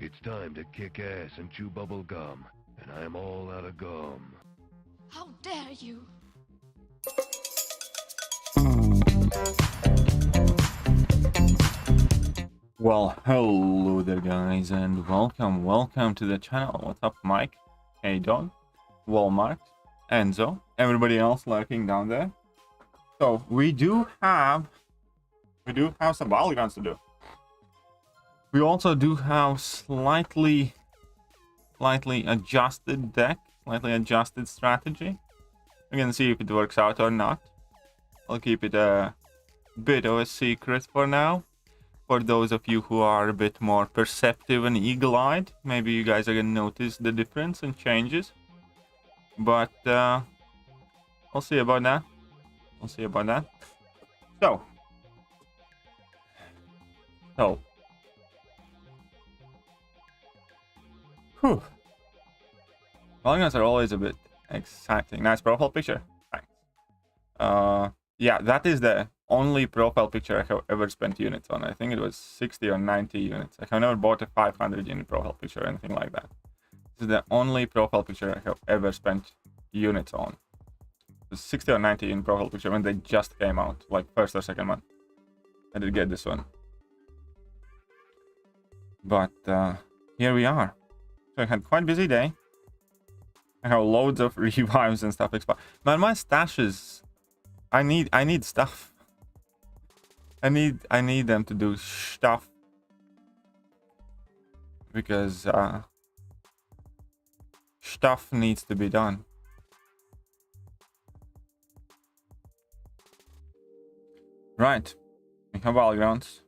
It's time to kick ass and chew bubble gum, and I'm all out of gum. How dare you? Well, hello there guys, and welcome to the channel. What's up, Mike? Hey Dog, Walmart, Enzo, everybody else lurking down there. So we do have some Battlegrounds to do. We also do have slightly adjusted deck, slightly adjusted strategy. We can see if it works out or not. I'll keep it a bit of a secret for now. For those of you who are a bit more perceptive and eagle-eyed, maybe you guys are gonna notice the difference and changes. But we'll see about that. We'll see about that. So whew. Battlegrounds are always a bit exciting. Nice profile picture. Thanks. Yeah, that is the only profile picture I have ever spent units on. I think it was 60 or 90 units. I have never bought a 500 unit profile picture or anything like that. This is the only profile picture I have ever spent units on. It was 60 or 90 unit profile picture when they just came out, like first or second month. I did get this one. But here we are. So I had quite a busy day. I have loads of revives and stuff expired. Man, my stashes, I need stuff. I need them to do stuff. Because stuff needs to be done. Right. We have Battlegrounds.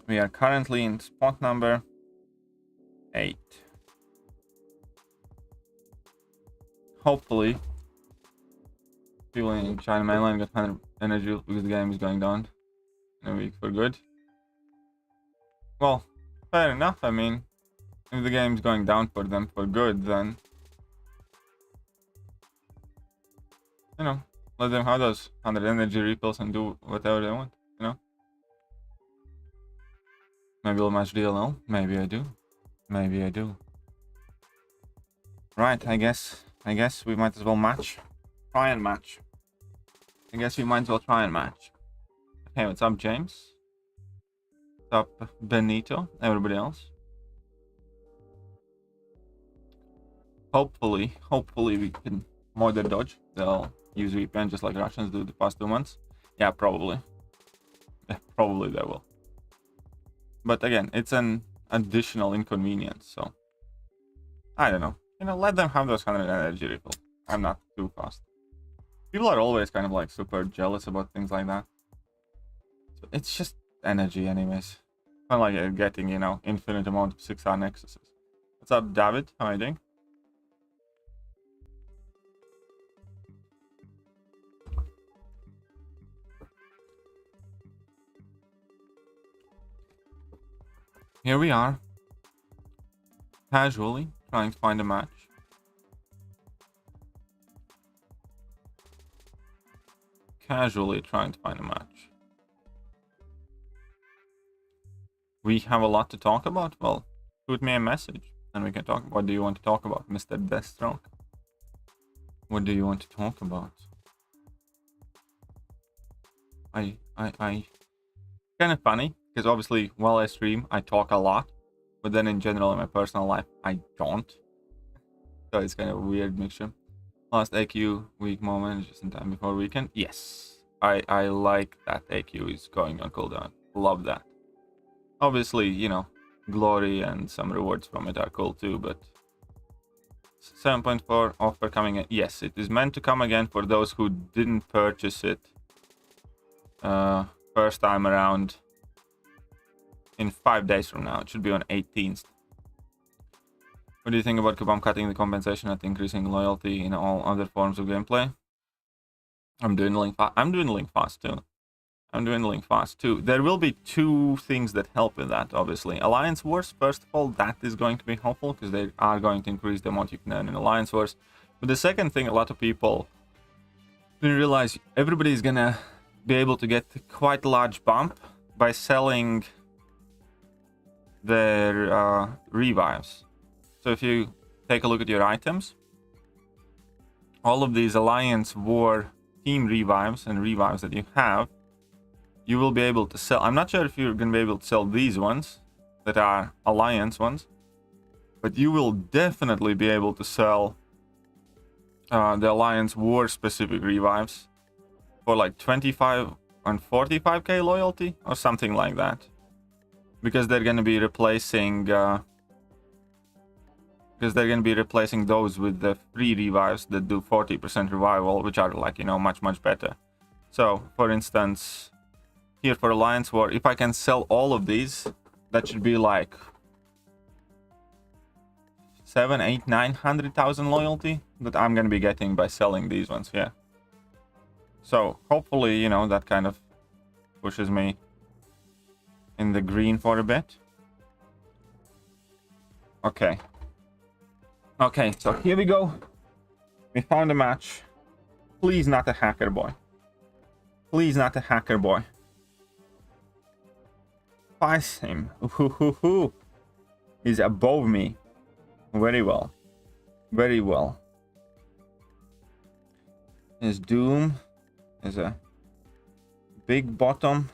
We are currently in spot number 8. Hopefully, people in China mainland get 100 energy because the game is going down in a week for good. Well, fair enough. I mean, if the game is going down for them for good, then you know, let them have those 100 energy refills and do whatever they want. You know, maybe I'll match DLL. Maybe I do. Maybe I do. Right. I guess we might as well match. Try and match. I guess we might as well try and match. Hey, what's up, James? What's up, Benito? Everybody else? Hopefully we can mod their dodge. They'll use VPN just like Russians do the past 2 months. Yeah, probably. Yeah, probably they will. But again, it's an additional inconvenience, so I don't know. You know, let them have those 100 energy refills. I'm not too fast. People are always kind of like super jealous about things like that. So it's just energy anyways. Not like getting, you know, infinite amount of 6R nexuses. What's up, David? How are you doing? Here we are. Casually trying to find a match. Casually trying to find a match. We have a lot to talk about. Well, shoot me a message and we can talk. What do you want to talk about, Mr. Deathstroke? What do you want to talk about? I kind of funny because obviously while I stream I talk a lot, but then in general in my personal life I don't. So it's kind of a weird mixture. Last AQ week moment just in time before weekend. Yes, I like that AQ is going on cooldown. Love that. Obviously, you know, glory and some rewards from it are cool too, but 7.4 offer coming in. Yes, it is meant to come again for those who didn't purchase it first time around in 5 days from now. It should be on 18th. What do you think about Kabam cutting the compensation and increasing loyalty in all other forms of gameplay? I'm doing link fast too. There will be 2 things that help with that, obviously. Alliance Wars, first of all, that is going to be helpful because they are going to increase the amount you can earn in Alliance Wars. But the second thing, a lot of people didn't realize everybody is gonna be able to get quite a large bump by selling their revives. So if you take a look at your items, all of these Alliance War team revives and revives that you have, you will be able to sell. I'm not sure if you're going to be able to sell these ones that are Alliance ones, but you will definitely be able to sell the Alliance War specific revives for like 25 and 45k loyalty or something like that, because they're going to be replacing those with the free revives that do 40% revival, which are like, you know, much better. So for instance, here for Alliance War, if I can sell all of these, that should be like 7, 8, 900,000 loyalty that I'm gonna be getting by selling these ones here. So hopefully, you know, that kind of pushes me in the green for a bit. Okay, so here we go. We found a match. Please not a hacker boy. Please not a hacker boy. Pass him. Ooh. He's above me. Very well. Very well. His Doom is a big bottom.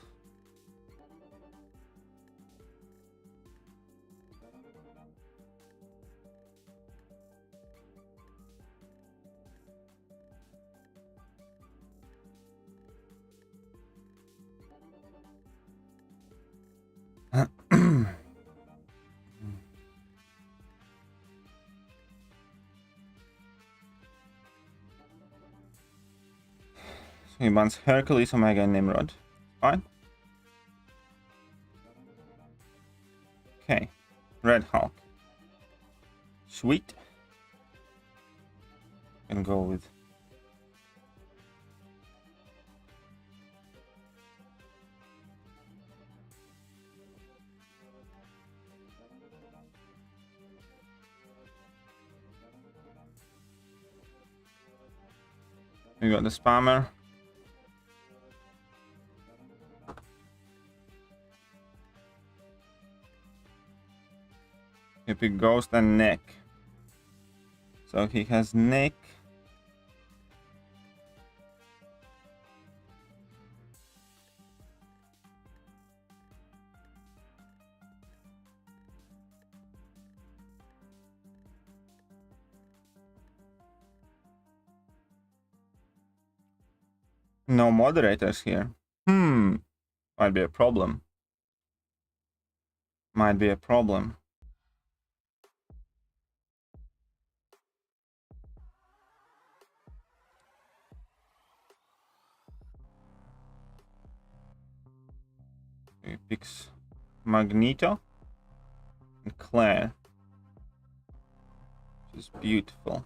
He wants Hercules, Omega, and Nimrod. Fine. Okay. Red Hulk. Sweet. Gonna go with... We got the spammer. He picked Ghost and Nick. So he has Nick. No moderators here. Might be a problem. Might be a problem. He picks Magneto and Claire, which is beautiful.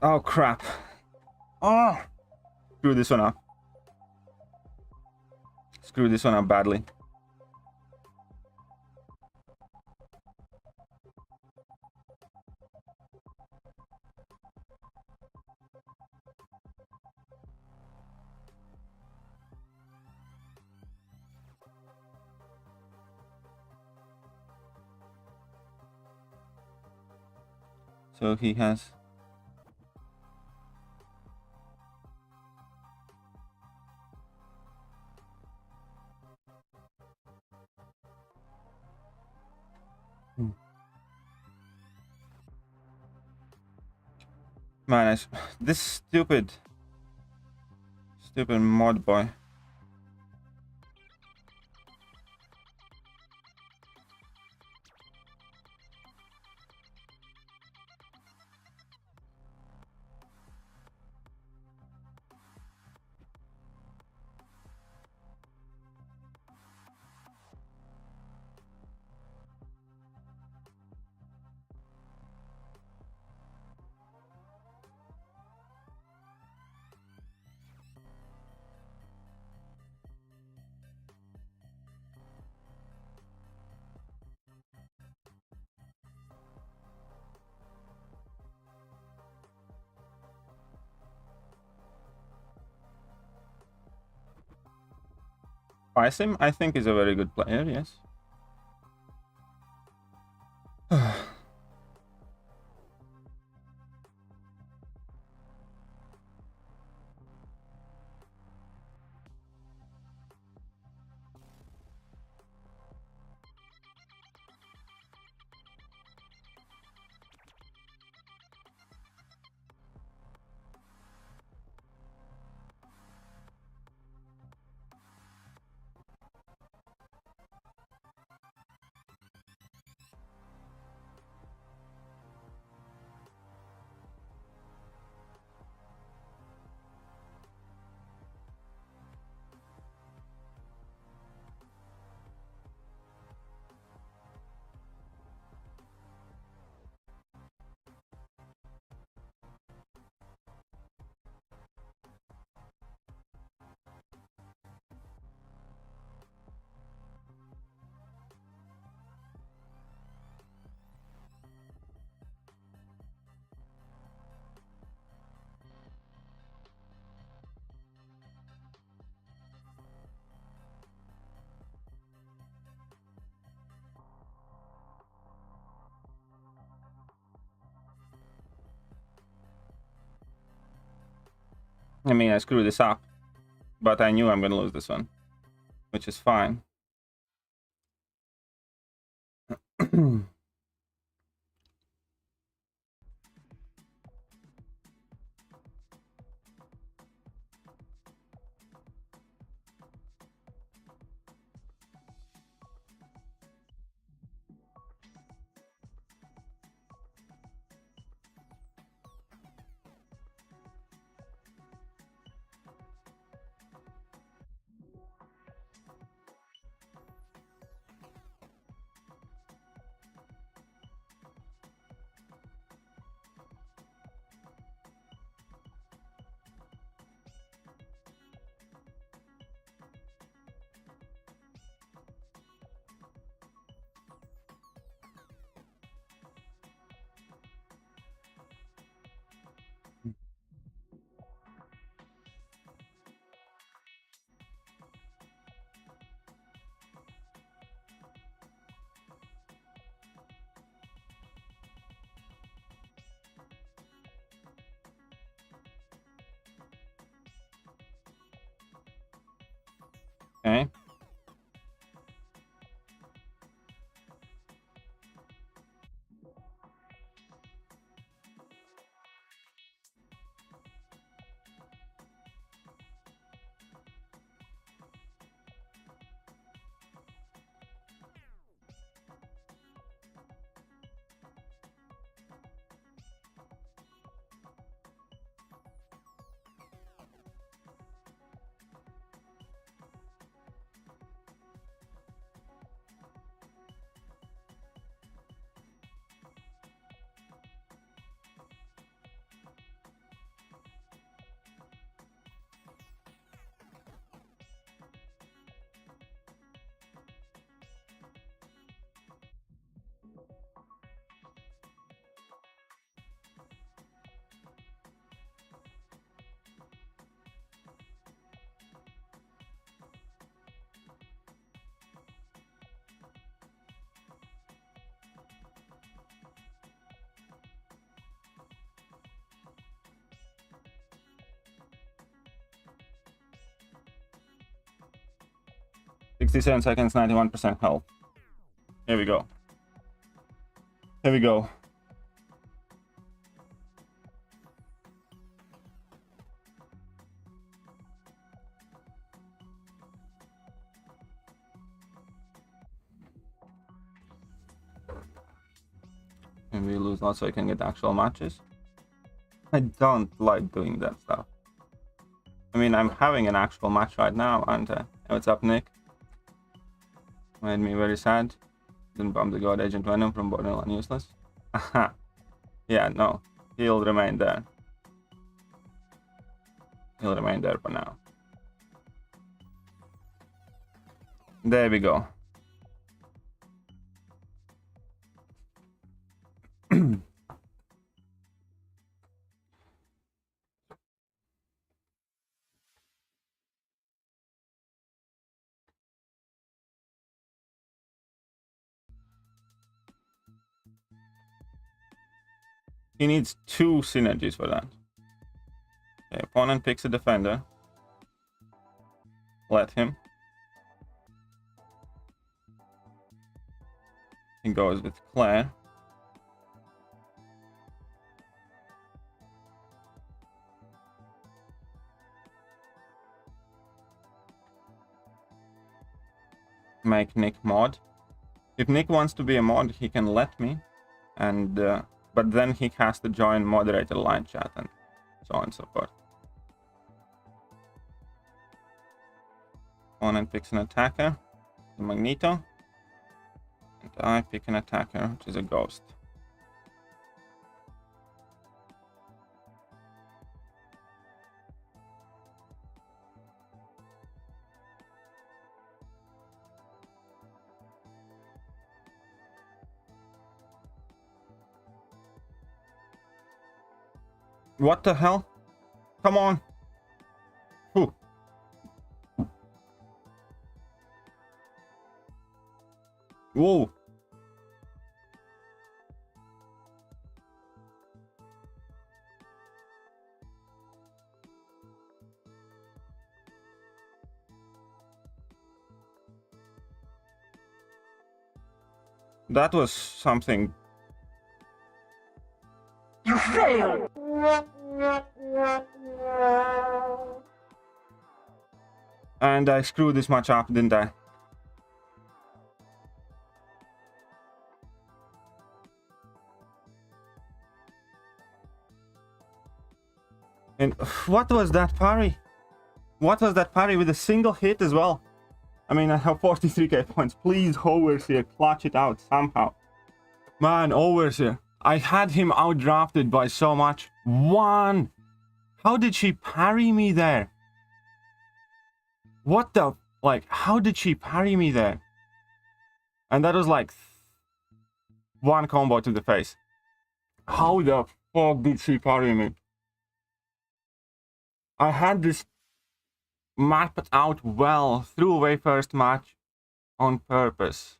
Oh crap. Oh, screw this one up. Screw this one up badly. So he has... Man, this stupid mod boy. Paisim, I think, is a very good player, yes. I mean, I screwed this up, but I knew I'm gonna lose this one, which is fine. Okay. "67 seconds, 91% health." Here we go. Here we go. And we lose lots so I can get actual matches. I don't like doing that stuff. I mean, I'm having an actual match right now, aren't I? Hey, what's up, Nick? Made me very sad. Didn't bump the God Agent Venom from Borderline Useless. Aha. Yeah, no. He'll remain there. He'll remain there for now. There we go. He needs 2 synergies for that. Okay, opponent picks a defender. Let him. He goes with Claire. Make Nick mod. If Nick wants to be a mod, he can let me, and but then he has to join moderator line chat and so on and so forth. Opponent picks an attacker, Magneto, and I pick an attacker, which is a ghost. What the hell? Come on. Whew. Whoa. That was something. You failed! And I screwed this much up, didn't I? And what was that parry? What was that parry with a single hit as well? I mean, I have 43k points. Please, Overseer, clutch it out somehow. Man, Overseer. I had him outdrafted by so much. 1! How did she parry me there? What the... Like, how did she parry me there? And that was like... 1 combo to the face. How the fuck did she parry me? I had this mapped out well. Threw away first match on purpose.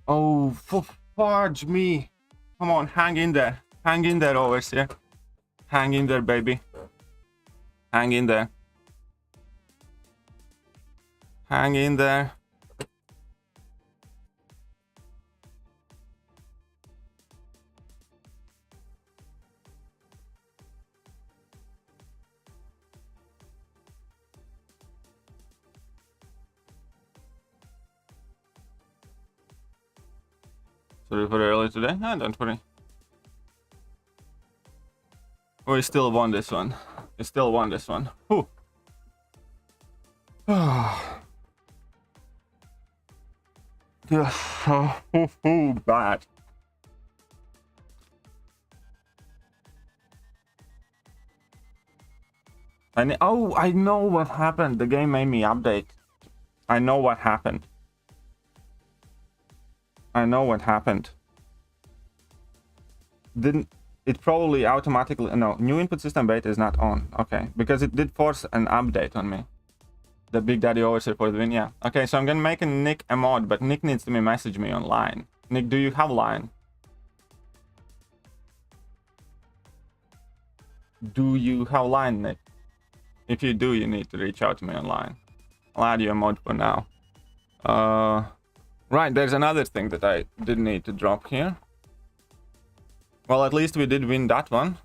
Oh, fudge me. Come on, hang in there. Hang in there, Overseer. Hang in there, baby. Hang in there. Hang in there. Sorry for early today. No, don't worry. We still won this one. We still won this one. Whew. Yes, so bad. Oh, I know what happened. The game made me update. I know what happened. I know what happened. Didn't it probably automatically... No, new input system beta is not on. Okay, because it did force an update on me. The Big Daddy Overseer for the win, yeah. Okay, so I'm gonna make Nick a mod, but Nick needs to message me online. Nick, do you have line? Do you have line, Nick? If you do, you need to reach out to me online. I'll add you a mod for now. Right, there's another thing that I did need to drop here. Well, at least we did win that one.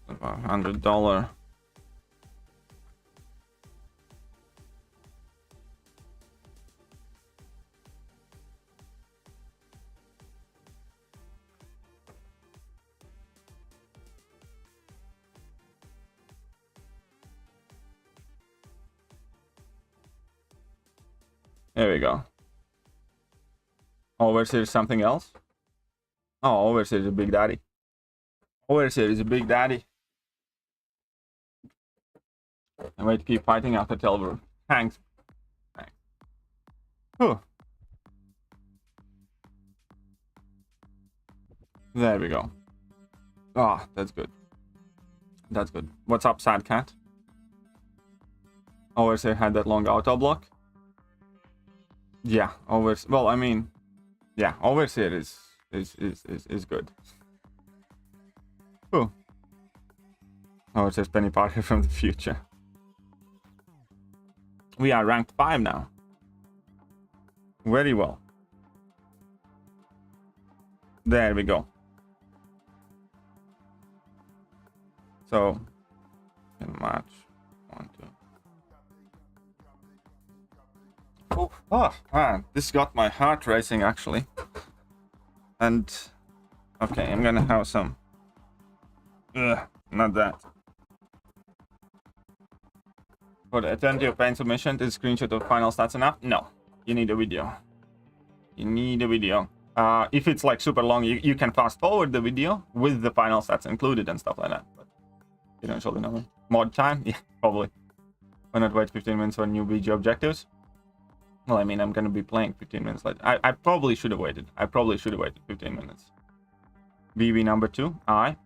About $100. There we go. Overseer is something else? Oh, Overseer is a big daddy. Overseer is a big daddy. And wait to keep fighting after Telver. Thanks. Thanks. Whew. There we go. Ah, oh, that's good. That's good. What's up, sad cat? Overseer had that long auto block. Yeah, well, I mean, yeah, Overseer is good. Cool. Overseer's Penny Parker from the future. We are ranked 5 now. Very well. There we go. So, in match 1, 2. Oh man, this got my heart racing actually. And okay, I'm gonna have some. Not that. For the attentive pain submission, is screenshot of final stats enough? No, you need a video. You need a video. If it's like super long, you can fast forward the video with the final stats included and stuff like that. But you don't usually know. Mod time? Yeah, probably. Why not wait 15 minutes for new BG objectives? Well, I mean, I'm gonna be playing 15 minutes later. I probably should have waited. 15 minutes. BB number 2. I.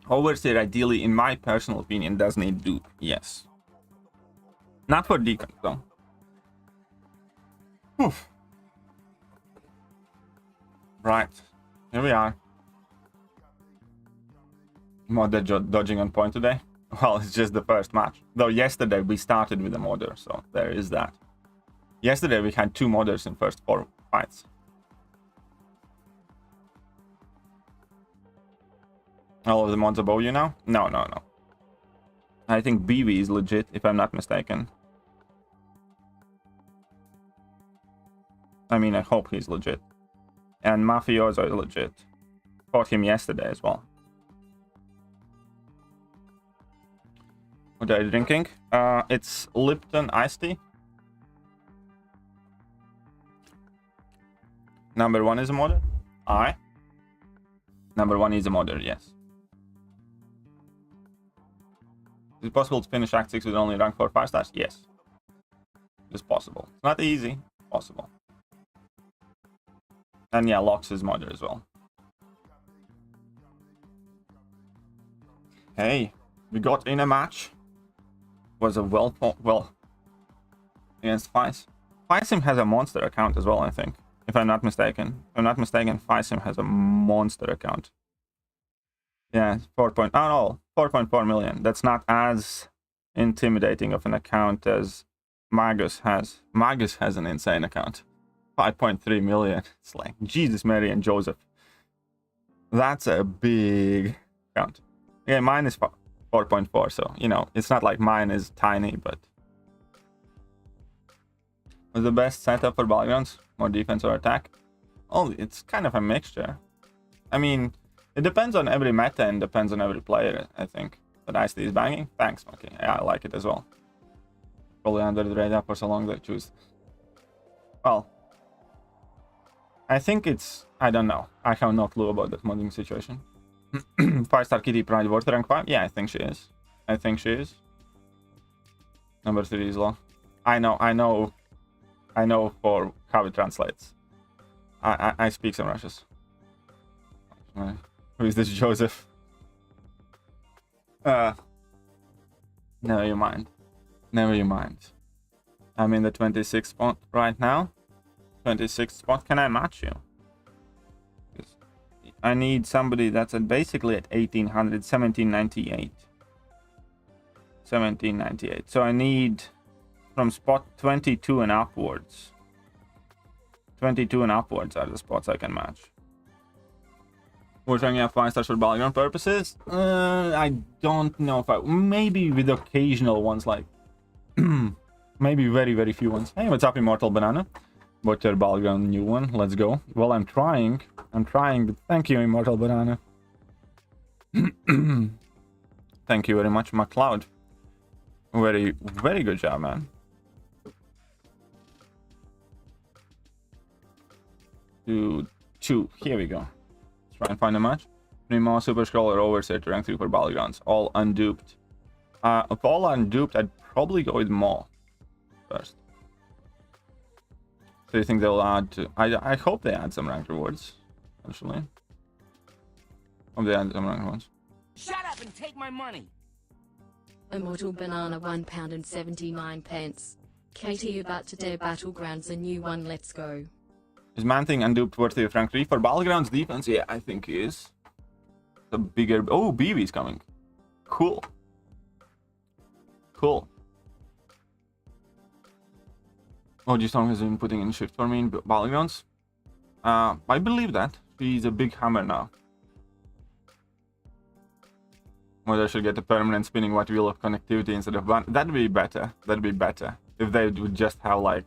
Overseer, ideally, in my personal opinion, does need dupe. Yes. Not for Deacon, though. Oof. Right. Here we are. Modder dodging on point today. Well, it's just the first match. Though yesterday we started with a modder, so there is that. Yesterday we had 2 modders in first 4 fights. All of the mods above you now? No. I think BV is legit, if I'm not mistaken. I mean, I hope he's legit. And Mafioso is legit. Fought him yesterday as well. What are you drinking? It's Lipton iced tea. Number 1 is a modder? Aye. Number 1 is a modder, yes. Is it possible to finish Act 6 with only rank 4 5 stars? Yes. It's possible. It's not easy. Possible. And yeah, Lox is modder as well. Hey, we got in a match. Was a well against Faiz. Faisim has a monster account as well, I think. If I'm not mistaken. If I'm not mistaken, Faisim has a monster account. Yeah, 4.4 million. That's not as intimidating of an account as Magus has. Magus has an insane account. 5.3 million. It's like Jesus, Mary, and Joseph. That's a big account. Yeah, mine is 4.4, so, you know, it's not like mine is tiny, but... What's the best setup for Battlegrounds? More defense or attack? Oh, it's kind of a mixture. I mean, it depends on every meta and depends on every player, I think. But Ice is banging? Thanks, Monkey. Yeah, I like it as well. Probably under the radar for so long they choose. Well, I think it's... I don't know. I have no clue about that modding situation. 5-star Kitty Pride worth rank 5? Yeah, I think she is. I think she is. Number 3 is low. I know for how it translates. I speak some Russians. Who is this Joseph? Never you mind. Never you mind. I'm in the 26th spot right now. 26th spot. Can I match you? I need somebody that's basically at 1800, 1798. 1798. So I need from spot 22 and upwards. 22 and upwards are the spots I can match. We're trying to have 5 stars for Battleground purposes. I don't know if I... Maybe with occasional ones, like... maybe very, very few ones. Hey, what's up, Immortal Banana? What's your Battleground new one? Let's go. Well, I'm trying, but thank you, Immortal Banana. Thank you very much, McLeod. Very, very good job, man. Two. Here we go. Let's try and find a match. Primo, Super Scroller, Overseer to rank 3 for Battlegrounds. All unduped. If all unduped, I'd probably go with Maw first. So you think they'll add to... I hope they add some ranked rewards, actually. Hope they add some ranked ones. Shut up and take my money! Immortal Banana £1.79. KT about to do Battlegrounds, a new one, let's go. Is Man-Thing unduped worthy of rank 3 for Battlegrounds defense? Yeah, I think he is. The bigger... Oh, BB is coming. Cool. Cool. Oh, G-Storm has been putting in shift for me in Battlegrounds. I believe that. She's a big hammer now. Whether I should get a permanent spinning white wheel of connectivity instead of one. That'd be better. That'd be better. If they would just have like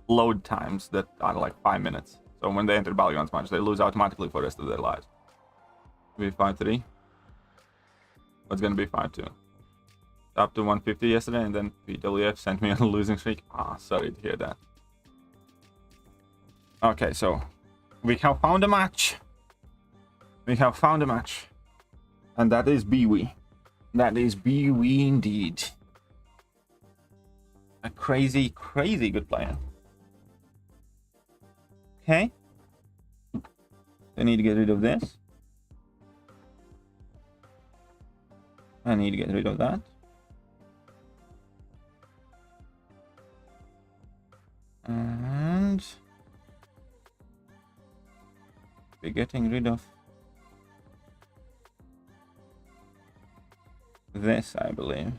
load times that are like 5 minutes. So when they enter Battlegrounds match, they lose automatically for the rest of their lives. Be 5-3. What's gonna be 5-2? Up to 150 yesterday, and then PWF sent me on a losing streak. Ah, sorry to hear that. Okay, so we have found a match. We have found a match. And that is BW. That is BW indeed. A crazy, crazy good player. Okay. I need to get rid of this. I need to get rid of that. And we're getting rid of this, I believe.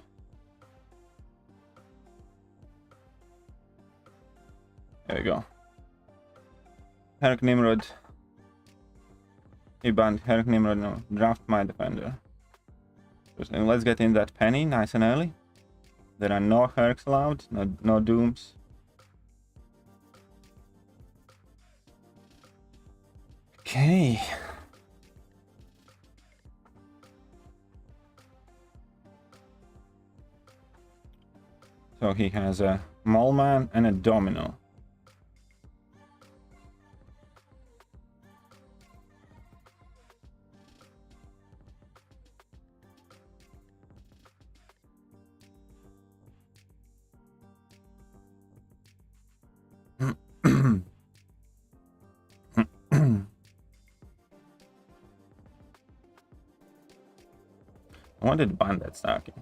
There we go. Herc Nimrod. He banned Herc Nimrod. No, draft my defender. Let's get in that penny nice and early. There are no Hercs allowed, no Dooms. Okay. So he has a Mole-Man and a Domino. I wanted to ban that Starkey.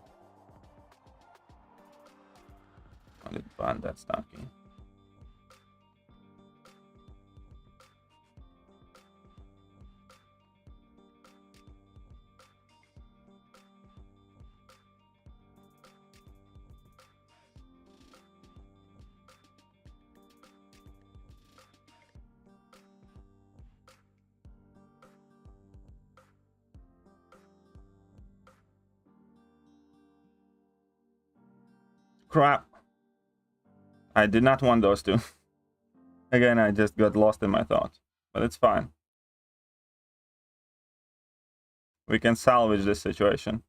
Crap. I did not want those two. Again, I just got lost in my thoughts. But it's fine. We can salvage this situation.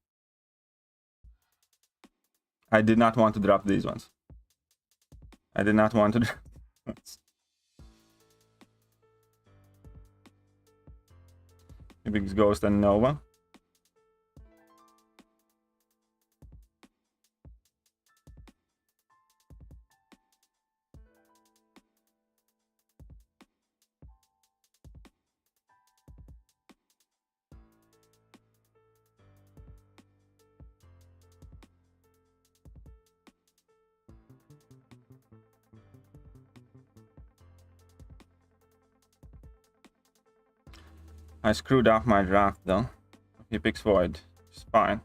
I did not want to drop these ones. I did not want to drop these ones. Big Ghost and Nova. I screwed up my draft though. He picks Void. It's fine.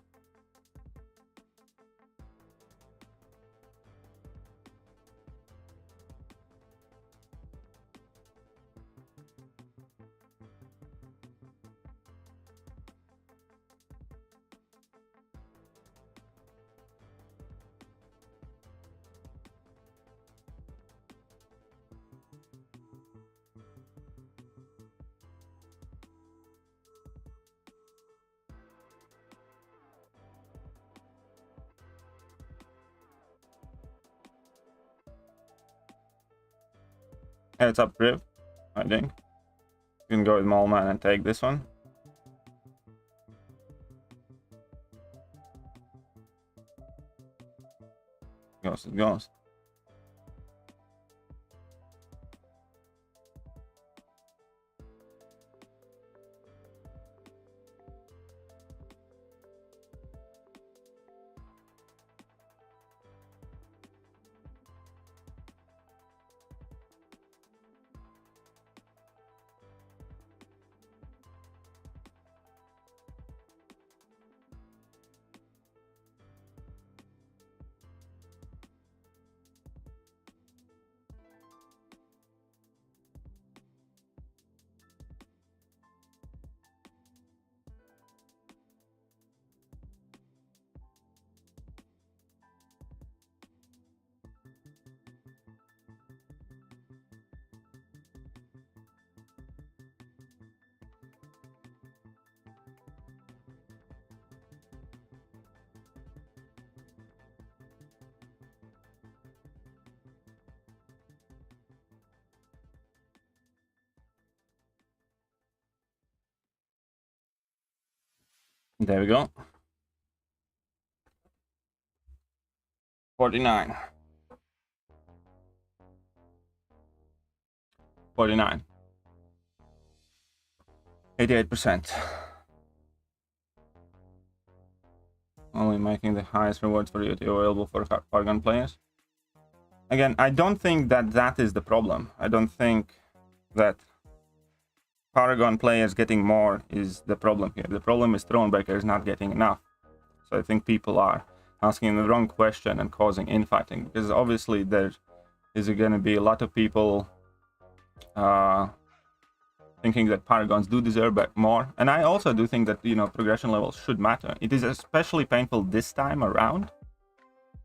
Heads up, Riv. I think. You can go with Mole-Man and take this one. Ghost, it goes. There we go. 49. 49. 88%. Only making the highest rewards for UT available for Paragon players. Again, I don't think that is the problem. I don't think that Paragon players getting more is the problem here. The problem is Thronebreaker is not getting enough. So I think people are asking the wrong question and causing infighting, because obviously there is going to be a lot of people thinking that Paragons do deserve more. And I also do think that, you know, progression levels should matter. It is especially painful this time around.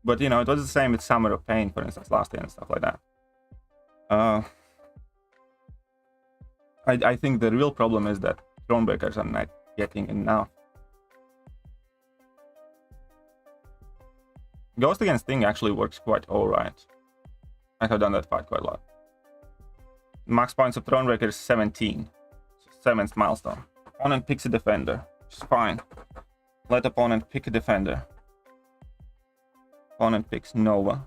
But, you know, it was the same with Summer of Pain, for instance, last year and stuff like that. I think the real problem is that Thronebreakers are not getting enough. Ghost against Thing actually works quite alright. I have done that fight quite a lot. Max points of Thronebreaker is 17. 7th milestone. Opponent picks a defender. Which is fine. Let opponent pick a defender. Opponent picks Nova.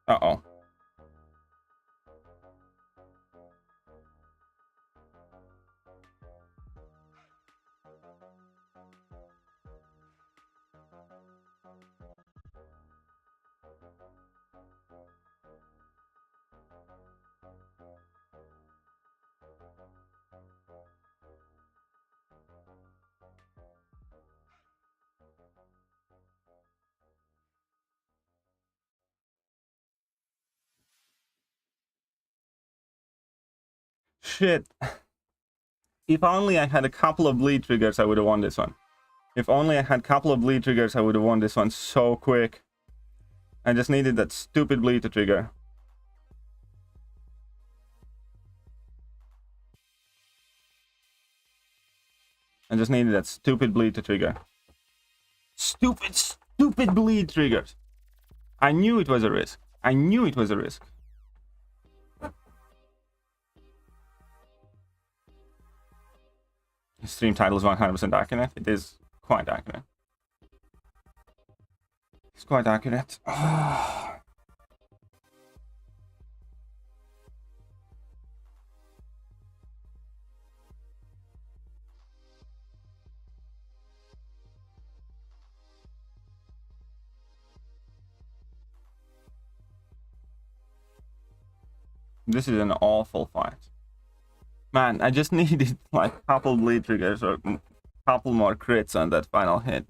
Uh-oh. Shit. If only I had a couple of bleed triggers, I would have won this one. If only I had a couple of bleed triggers, I would have won this one so quick. I just needed that stupid bleed to trigger. I just needed that stupid bleed to trigger. Stupid bleed triggers. I knew it was a risk. I knew it was a risk. Stream title is 100% accurate. It is quite accurate. It's quite accurate. This is an awful fight. Man, I just needed like a couple bleed triggers or a couple more crits on that final hit.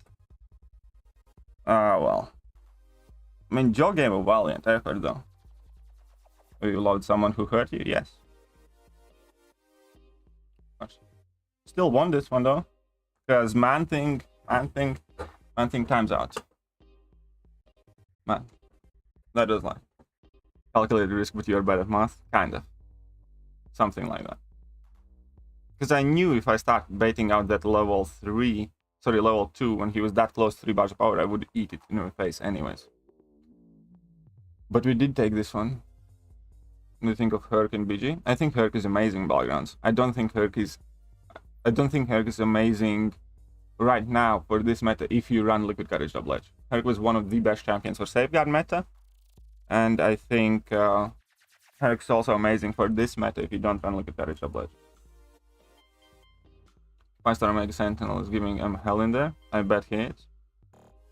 Well. I mean, Joe gave a valiant effort though. You loved someone who hurt you? Yes. Still won this one though. Because man thing times out. Man. That was like calculated risk, but you're bad at math? Kind of. Something like that. Because I knew if I start baiting out that level 2, when he was that close to 3 bars of power, I would eat it in my face anyways. But we did take this one. What do you think of Herc and BG? I think Herc is amazing Battlegrounds. I don't think Herc is amazing right now for this meta if you run Liquid Courage Double Edge. Herc was one of the best champions for Safeguard meta. And I think Herc's also amazing for this meta if you don't run Liquid Courage Double Edge. 5-star Omega Sentinel is giving him hell in there. I bet he is.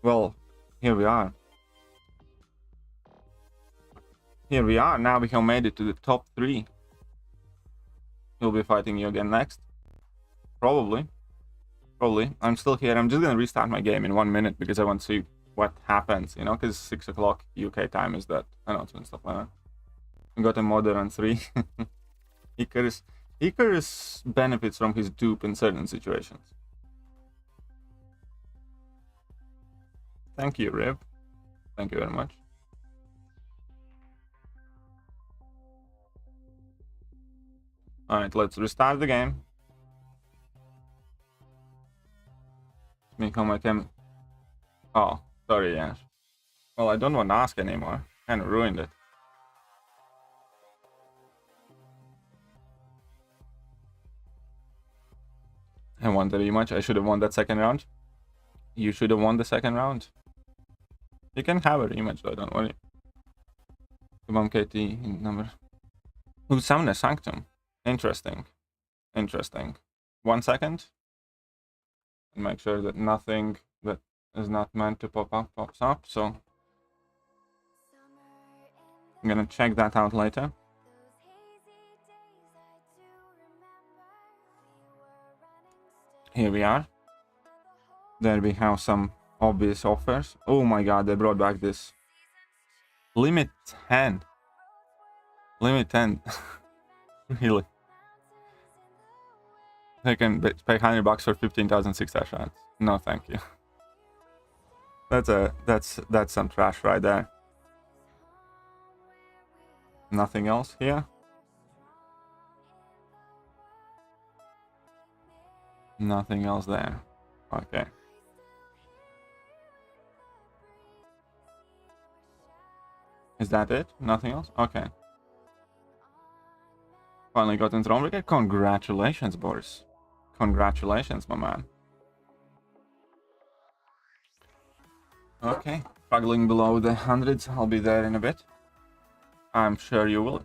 Well, here we are. here we are. Now we have made it to the top 3. He'll be fighting you again next. Probably. I'm still here. I'm just gonna restart my game in 1 minute because I want to see what happens, you know, because 6 o'clock UK time is that announcement, stuff like that. We got a modder on 3. Icarus benefits from his dupe in certain situations. Thank you, Rib. Thank you very much. Alright, let's restart the game. Me how I can... Oh, sorry, Yash. Well, I don't want to ask anymore. Kind of ruined it. I won the rematch. I should have won that second round. You should have won the second round. You can have a rematch though, don't worry. Come on, KT number. Who summoned a Sanctum? Interesting. 1 second. And make sure that nothing that is not meant to pop up pops up. So I'm gonna check that out later. Here we are. There we have some obvious offers. Oh my god, they brought back this limit 10. Limit 10. Really? I can pay $100 for 15,000 6-star shots. No, thank you. That's some trash right there. Nothing else here. Nothing else there. Okay. Is that it? Nothing else? Okay. Finally got in Throne Brigade. Congratulations, Boris. Congratulations, my man. Okay. Struggling below the hundreds. I'll be there in a bit. I'm sure you will.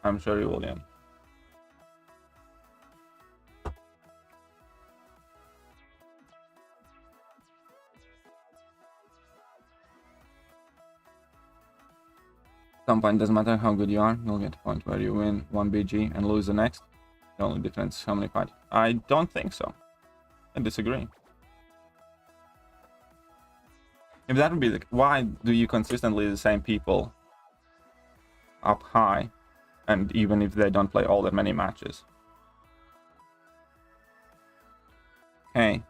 I'm sure you will, yeah. At some point, doesn't matter how good you are, you'll get a point where you win 1 BG and lose the next. The only difference is how many fights. I don't think so. I disagree. If that would be the... Why do you consistently the same people up high, and even if they don't play all that many matches? Okay.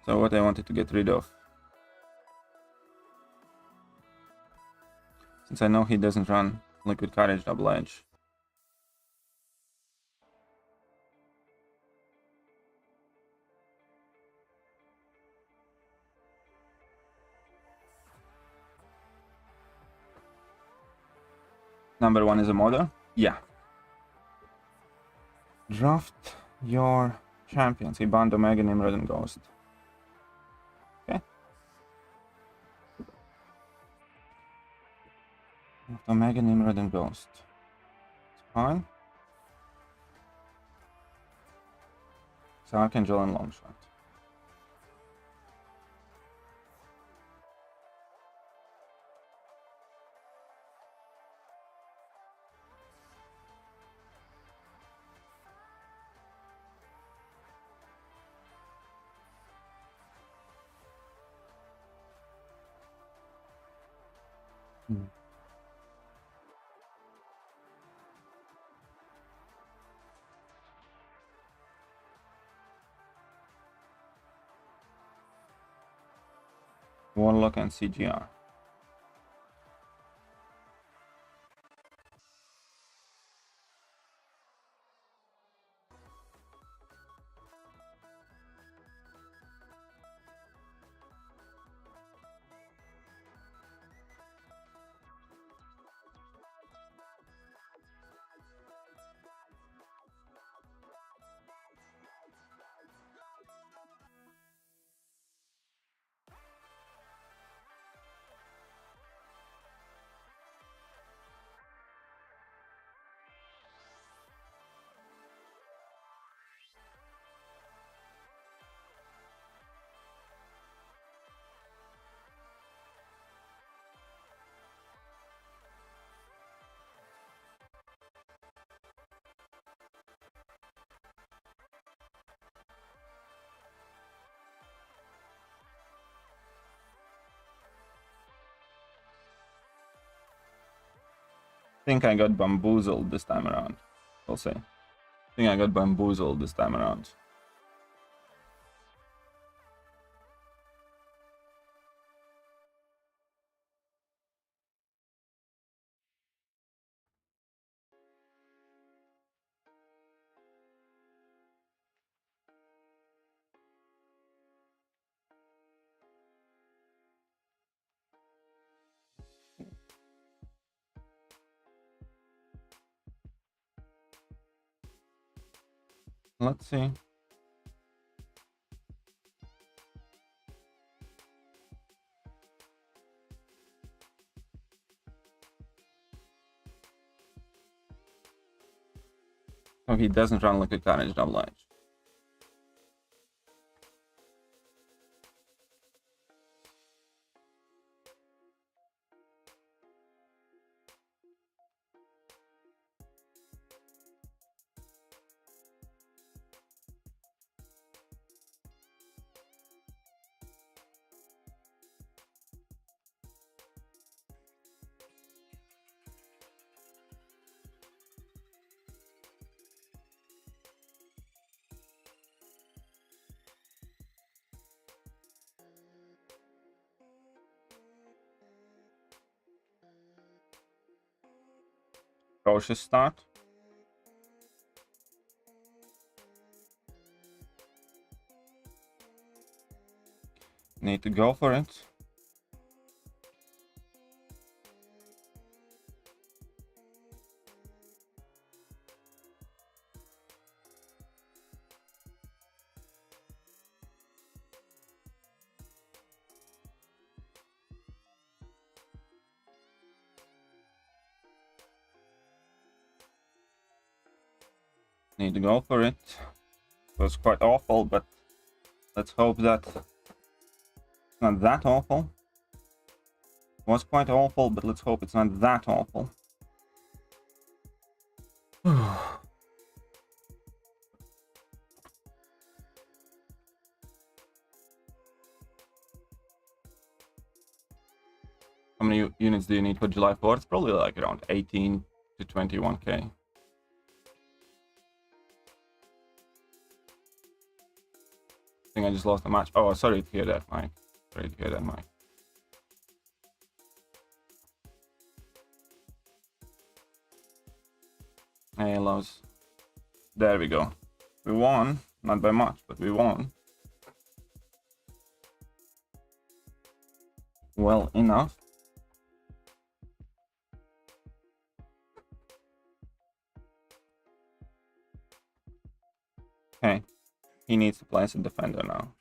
So what I wanted to get rid of. Since I know he doesn't run Liquid Courage Double Edge. Number 1 is a modder? Yeah. Draft your champions. He banned Omega, Nimrod, and Ghost. Okay. Omega, Nimrod, and Ghost. It's fine. So Archangel and Longshot. Warlock and CGR. think I got bamboozled this time around. We'll see. I think I got bamboozled this time around. Let's see. Oh, he doesn't run like a carnage double edge. Cautious start. Need to go for it. Need to go for it. It was quite awful, but let's hope that it's not that awful. It was quite awful, but let's hope it's not that awful. How many units do you need for July 4th? Probably like around 18 to 21k. I think I just lost the match. Oh, sorry to hear that, Mike. Sorry to hear that, Mike. Hey, loves. There we go. We won. Not by much, but we won. Well enough. Okay. He needs to place a defender now.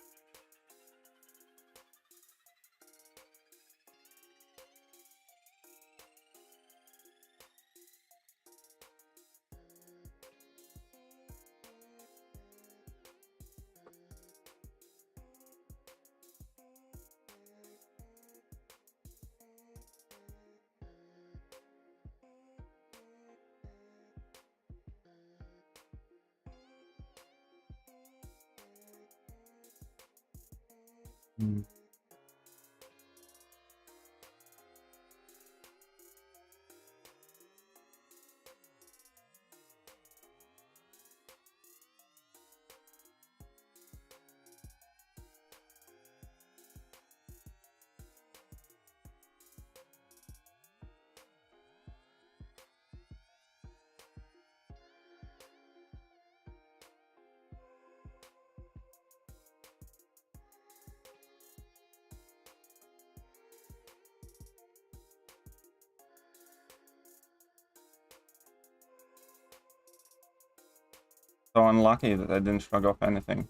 So unlucky that I didn't shrug off anything.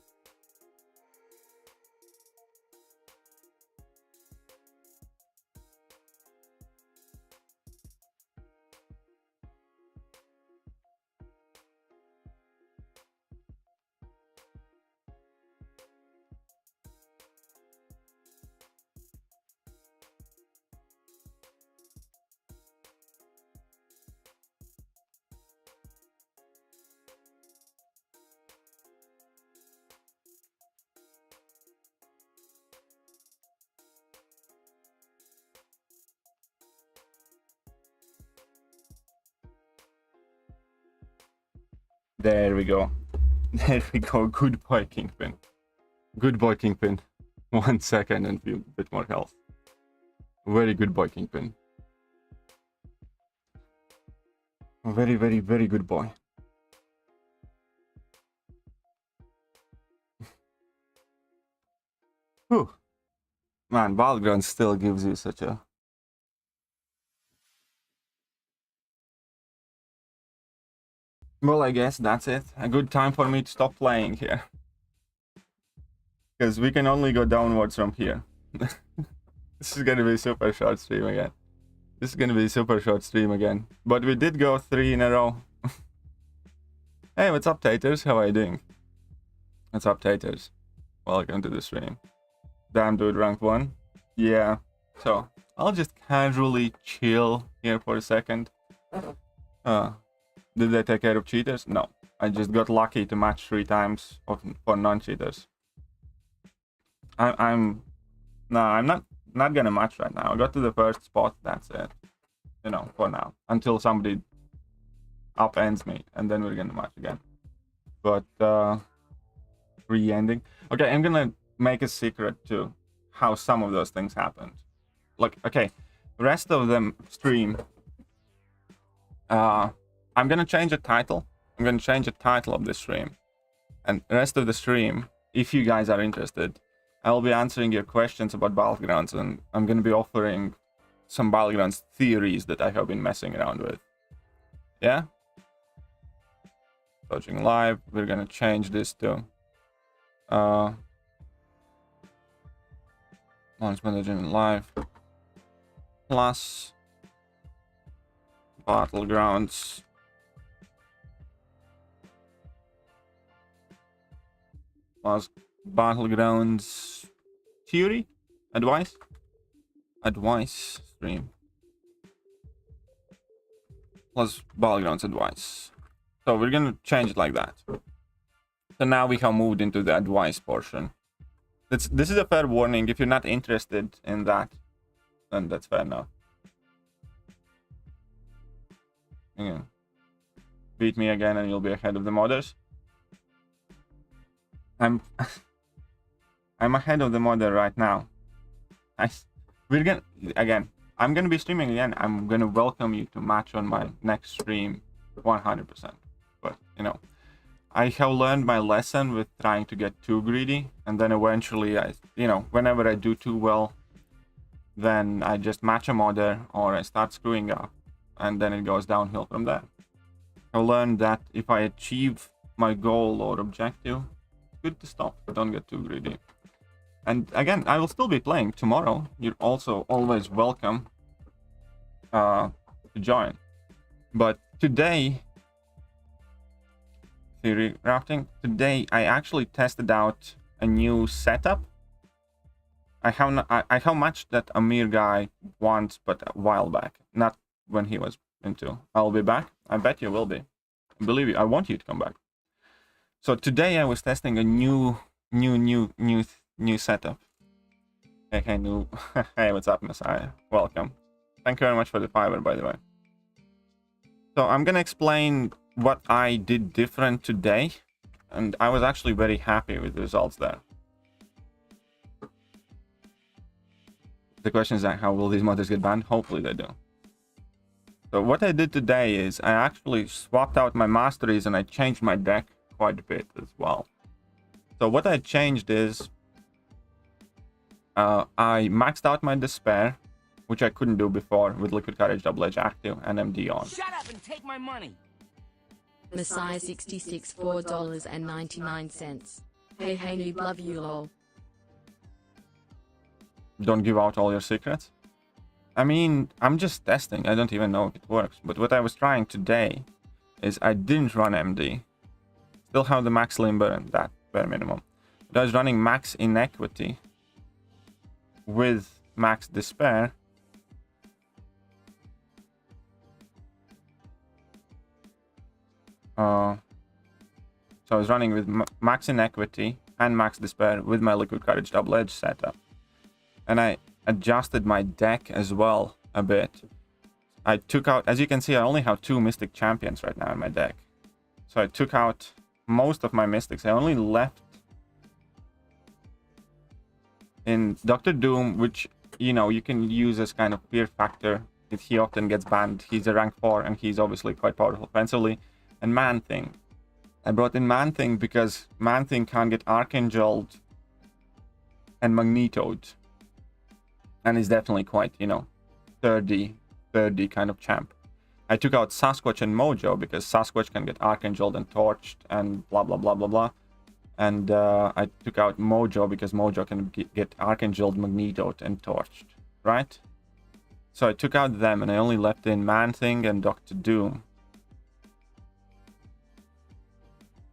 There we go. There we go. Good boy, Kingpin. Good boy, Kingpin. 1 second and a bit more health. Very good boy, Kingpin. Very, very, very good boy. Whew. Man, Battlegrounds still gives you such a... Well, I guess that's it. A good time for me to stop playing here. Because we can only go downwards from here. This is gonna be a super short stream again. This is gonna be a super short stream again. But we did go 3 in a row. Hey, what's up, Taters? How are you doing? What's up, Taters? Welcome to the stream. Damn dude, rank 1. Yeah. So, I'll just casually chill here for a second. Did they take care of cheaters? No. I just got lucky to match 3 times for non-cheaters. I'm not gonna match right now. I got to the first spot, that's it. You know, for now. Until somebody upends me, and then we're gonna match again. But re-ending. Okay, I'm gonna make a secret to how some of those things happened. Like, okay, the rest of them stream. I'm gonna change the title. I'm gonna change the title of the stream. And the rest of the stream, if you guys are interested, I'll be answering your questions about Battlegrounds, and I'm gonna be offering some Battlegrounds theories that I have been messing around with. Yeah? Watching live, we're gonna change this to launch management live plus Battlegrounds plus Battlegrounds theory advice stream plus Battlegrounds advice. So we're gonna change it like that. So now we have moved into the advice portion. This is a fair warning. If you're not interested in that, then that's fair enough. Yeah. Beat me again and you'll be ahead of the modders. I'm ahead of the modder right now. I'm gonna be streaming again. I'm gonna welcome you to match on my next stream 100%. But you know, I have learned my lesson with trying to get too greedy, and then eventually whenever I do too well, then I just match a modder or I start screwing up, and then it goes downhill from there. I learned that if I achieve my goal or objective, it's good to stop. Don't get too greedy. And again, I will still be playing tomorrow. You're also always welcome to join. But today, theory crafting. Today, I actually tested out a new setup. I have matched that Amir guy once, but a while back, not when he was into. I'll be back. I bet you will be. Believe you, I want you to come back. So today I was testing a new setup. Hey, noob. Hey, what's up, Messiah? Welcome. Thank you very much for the fiber, by the way. So I'm gonna explain what I did different today, and I was actually very happy with the results there. The question is how will these modders get banned? Hopefully they do. So what I did today is I actually swapped out my masteries and I changed my deck quite a bit as well. So what I changed is I maxed out my despair, which I couldn't do before with Liquid Courage Double Edge active and MD on. Shut up and take my money. Messiah 66 $4.99. Hey noob, love you lol. Don't give out all your secrets. I mean, I'm just testing. I don't even know if it works. But what I was trying today is I didn't run MD. Still have the max limber and that bare minimum. But I was running max inequity with max despair. So I was running with max inequity and max despair with my Liquid Courage Double Edge setup. And I adjusted my deck as well a bit. I took out, as you can see, I only have 2 Mystic Champions right now in my deck. So I took out most of my mystics. I only left in Dr. Doom, which, you know, you can use as kind of fear factor if he often gets banned. He's a rank 4 and he's obviously quite powerful offensively. And Man-Thing. I brought in Man-Thing because Man-Thing can't get Archangeled and Magnetoed. And is definitely quite, you know, 30 kind of champ. I took out Sasquatch and Mojo because Sasquatch can get Archangeled and Torched and blah, blah, blah, blah, blah. And I took out Mojo because Mojo can get Archangeled, Magnetoed, and Torched, right? So I took out them and I only left in Man-Thing and Dr. Doom.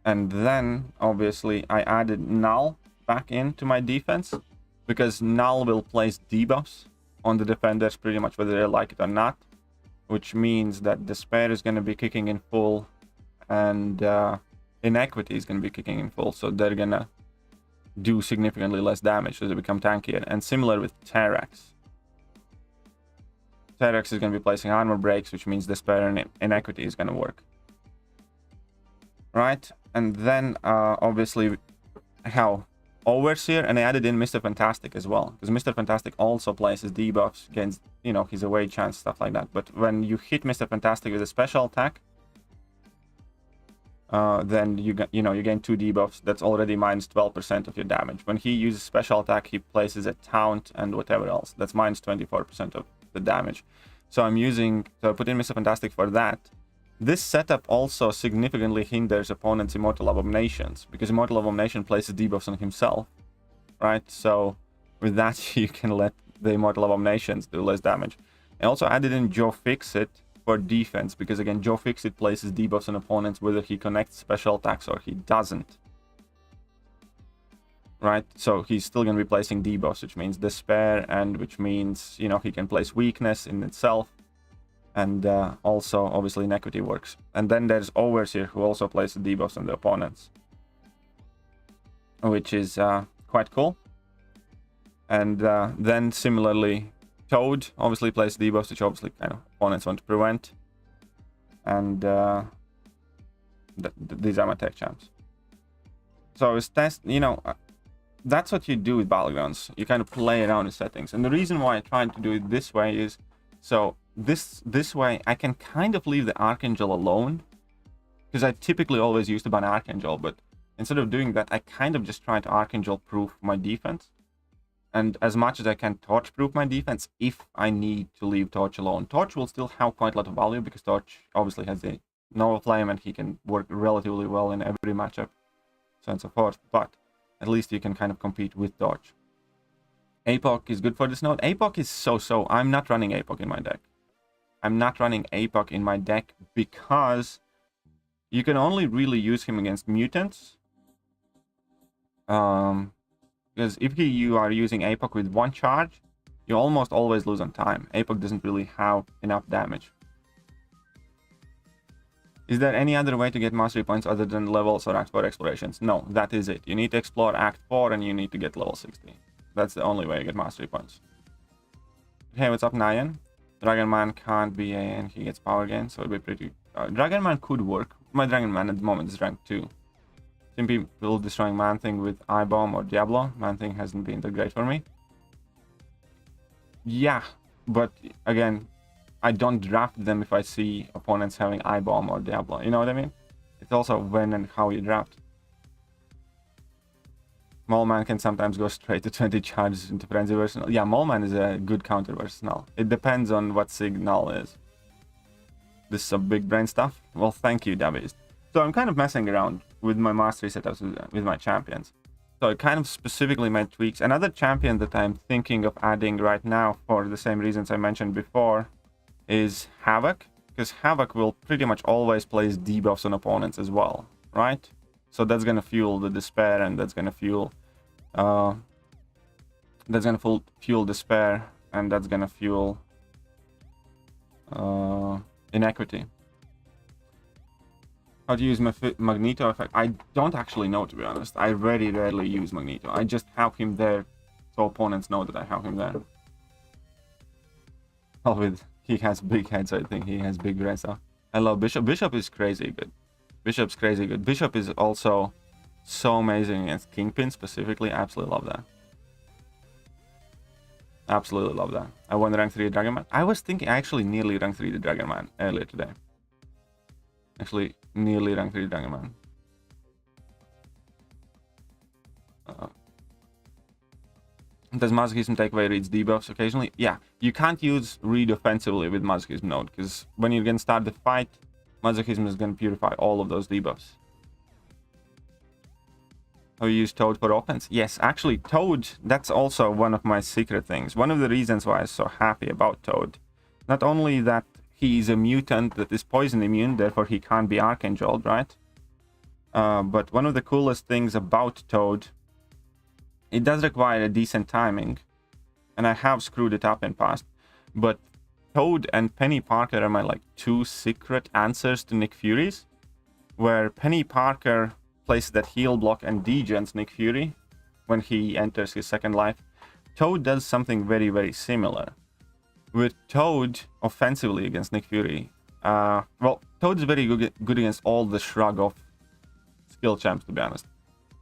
And then, obviously, I added Null back into my defense because Null will place debuffs on the defenders pretty much whether they like it or not, which means that Despair is going to be kicking in full and Inequity is going to be kicking in full, so they're going to do significantly less damage as they become tankier. And similar with Terrax. Terrax is going to be placing armor breaks, which means Despair and Inequity is going to work. Right? And then, obviously, how? Overseer, and I added in Mr. Fantastic as well, because Mr. Fantastic also places debuffs against, you know, his away chance, stuff like that. But when you hit Mr. Fantastic with a special attack, then you gain 2 debuffs. That's already minus 12% of your damage. When he uses special attack, he places a taunt and whatever else. That's minus 24% of the damage. So I put in Mr. Fantastic for that. This setup also significantly hinders opponents' Immortal Abominations, because Immortal Abomination places debuffs on himself, right? So with that, you can let the Immortal Abominations do less damage. I also added in Joe Fixit for defense, because again, Joe Fixit places debuffs on opponents whether he connects special attacks or he doesn't. Right? So he's still going to be placing debuffs, which means Despair, and which means, you know, he can place Weakness in itself. And also, obviously, Inequity works. And then there's Overseer, who also places debuffs on the opponents, which is quite cool. And then, similarly, Toad obviously plays debuffs, which obviously kind of opponents want to prevent. And these are my tech champs. So I was that's what you do with Battlegrounds. You kind of play around with settings. And the reason why I tried to do it this way is, so this way I can kind of leave the Archangel alone, because I typically always used to ban Archangel, but instead of doing that, I kind of just try to Archangel proof my defense, and as much as I can Torch proof my defense if I need to leave Torch alone. Torch will still have quite a lot of value because Torch obviously has the Nova Flame and he can work relatively well in every matchup, so on and so forth, but at least you can kind of compete with Torch. APOC is good for this node. APOC is so-so. I'm not running APOC in my deck. I'm not running APOC in my deck because you can only really use him against mutants. Because if you are using APOC with 1 charge, you almost always lose on time. APOC doesn't really have enough damage. Is there any other way to get mastery points other than levels or Act 4 explorations? No, that is it. You need to explore Act 4 and you need to get level 60. That's the only way you get mastery points. Hey, what's up, Nyan? Dragon Man can't be and he gets power gain, so it'll be pretty... Dragon Man could work. My Dragon Man at the moment is rank 2. Some people destroying Man-Thing with I-Bomb or Diablo. Man-Thing hasn't been that great for me. Yeah, but again, I don't draft them if I see opponents having I-Bomb or Diablo. You know what I mean? It's also when and how you draft. Mole-Man can sometimes go straight to 20 charges into Frenzy versus Null. Yeah, Mole-Man is a good counter versus Null. It depends on what Signal is. This is some big brain stuff. Well, thank you, Davies. So I'm kind of messing around with my mastery setups with my champions. So I kind of specifically made tweaks. Another champion that I'm thinking of adding right now for the same reasons I mentioned before is Havoc. Because Havoc will pretty much always place debuffs on opponents as well, right? So that's gonna fuel the Despair, and that's gonna fuel Despair, and that's gonna fuel Inequity. How to use Magneto effect? I don't actually know, to be honest. I very rarely use Magneto. I just have him there so opponents know that I have him there. He has big heads, so I think he has big brain stuff. I love Bishop. Bishop is crazy good. Bishop's crazy good. Bishop is also so amazing against Kingpin specifically. Absolutely love that. Absolutely love that. I won rank 3 Dragon Man. I was thinking I actually nearly rank 3 the Dragon Man earlier today. Actually, nearly rank 3 Dragon Man. Does Masochism take away Reed's debuffs occasionally? Yeah, you can't use Reed offensively with Masochism node, because when you're going to start the fight, Masochism is going to purify all of those debuffs. How you use Toad for offense? Yes, actually, Toad, that's also one of my secret things. One of the reasons why I'm so happy about Toad. Not only that he's a mutant that is poison immune, therefore he can't be Archangeled, right? But one of the coolest things about Toad, it does require a decent timing, and I have screwed it up in past, but Toad and Penny Parker are my like 2 secret answers to Nick Fury's, where Penny Parker places that heal block and degens Nick Fury when he enters his second life. Toad does something very, very similar. With Toad offensively against Nick Fury, well, Toad's very good against all the shrug of skill champs, to be honest,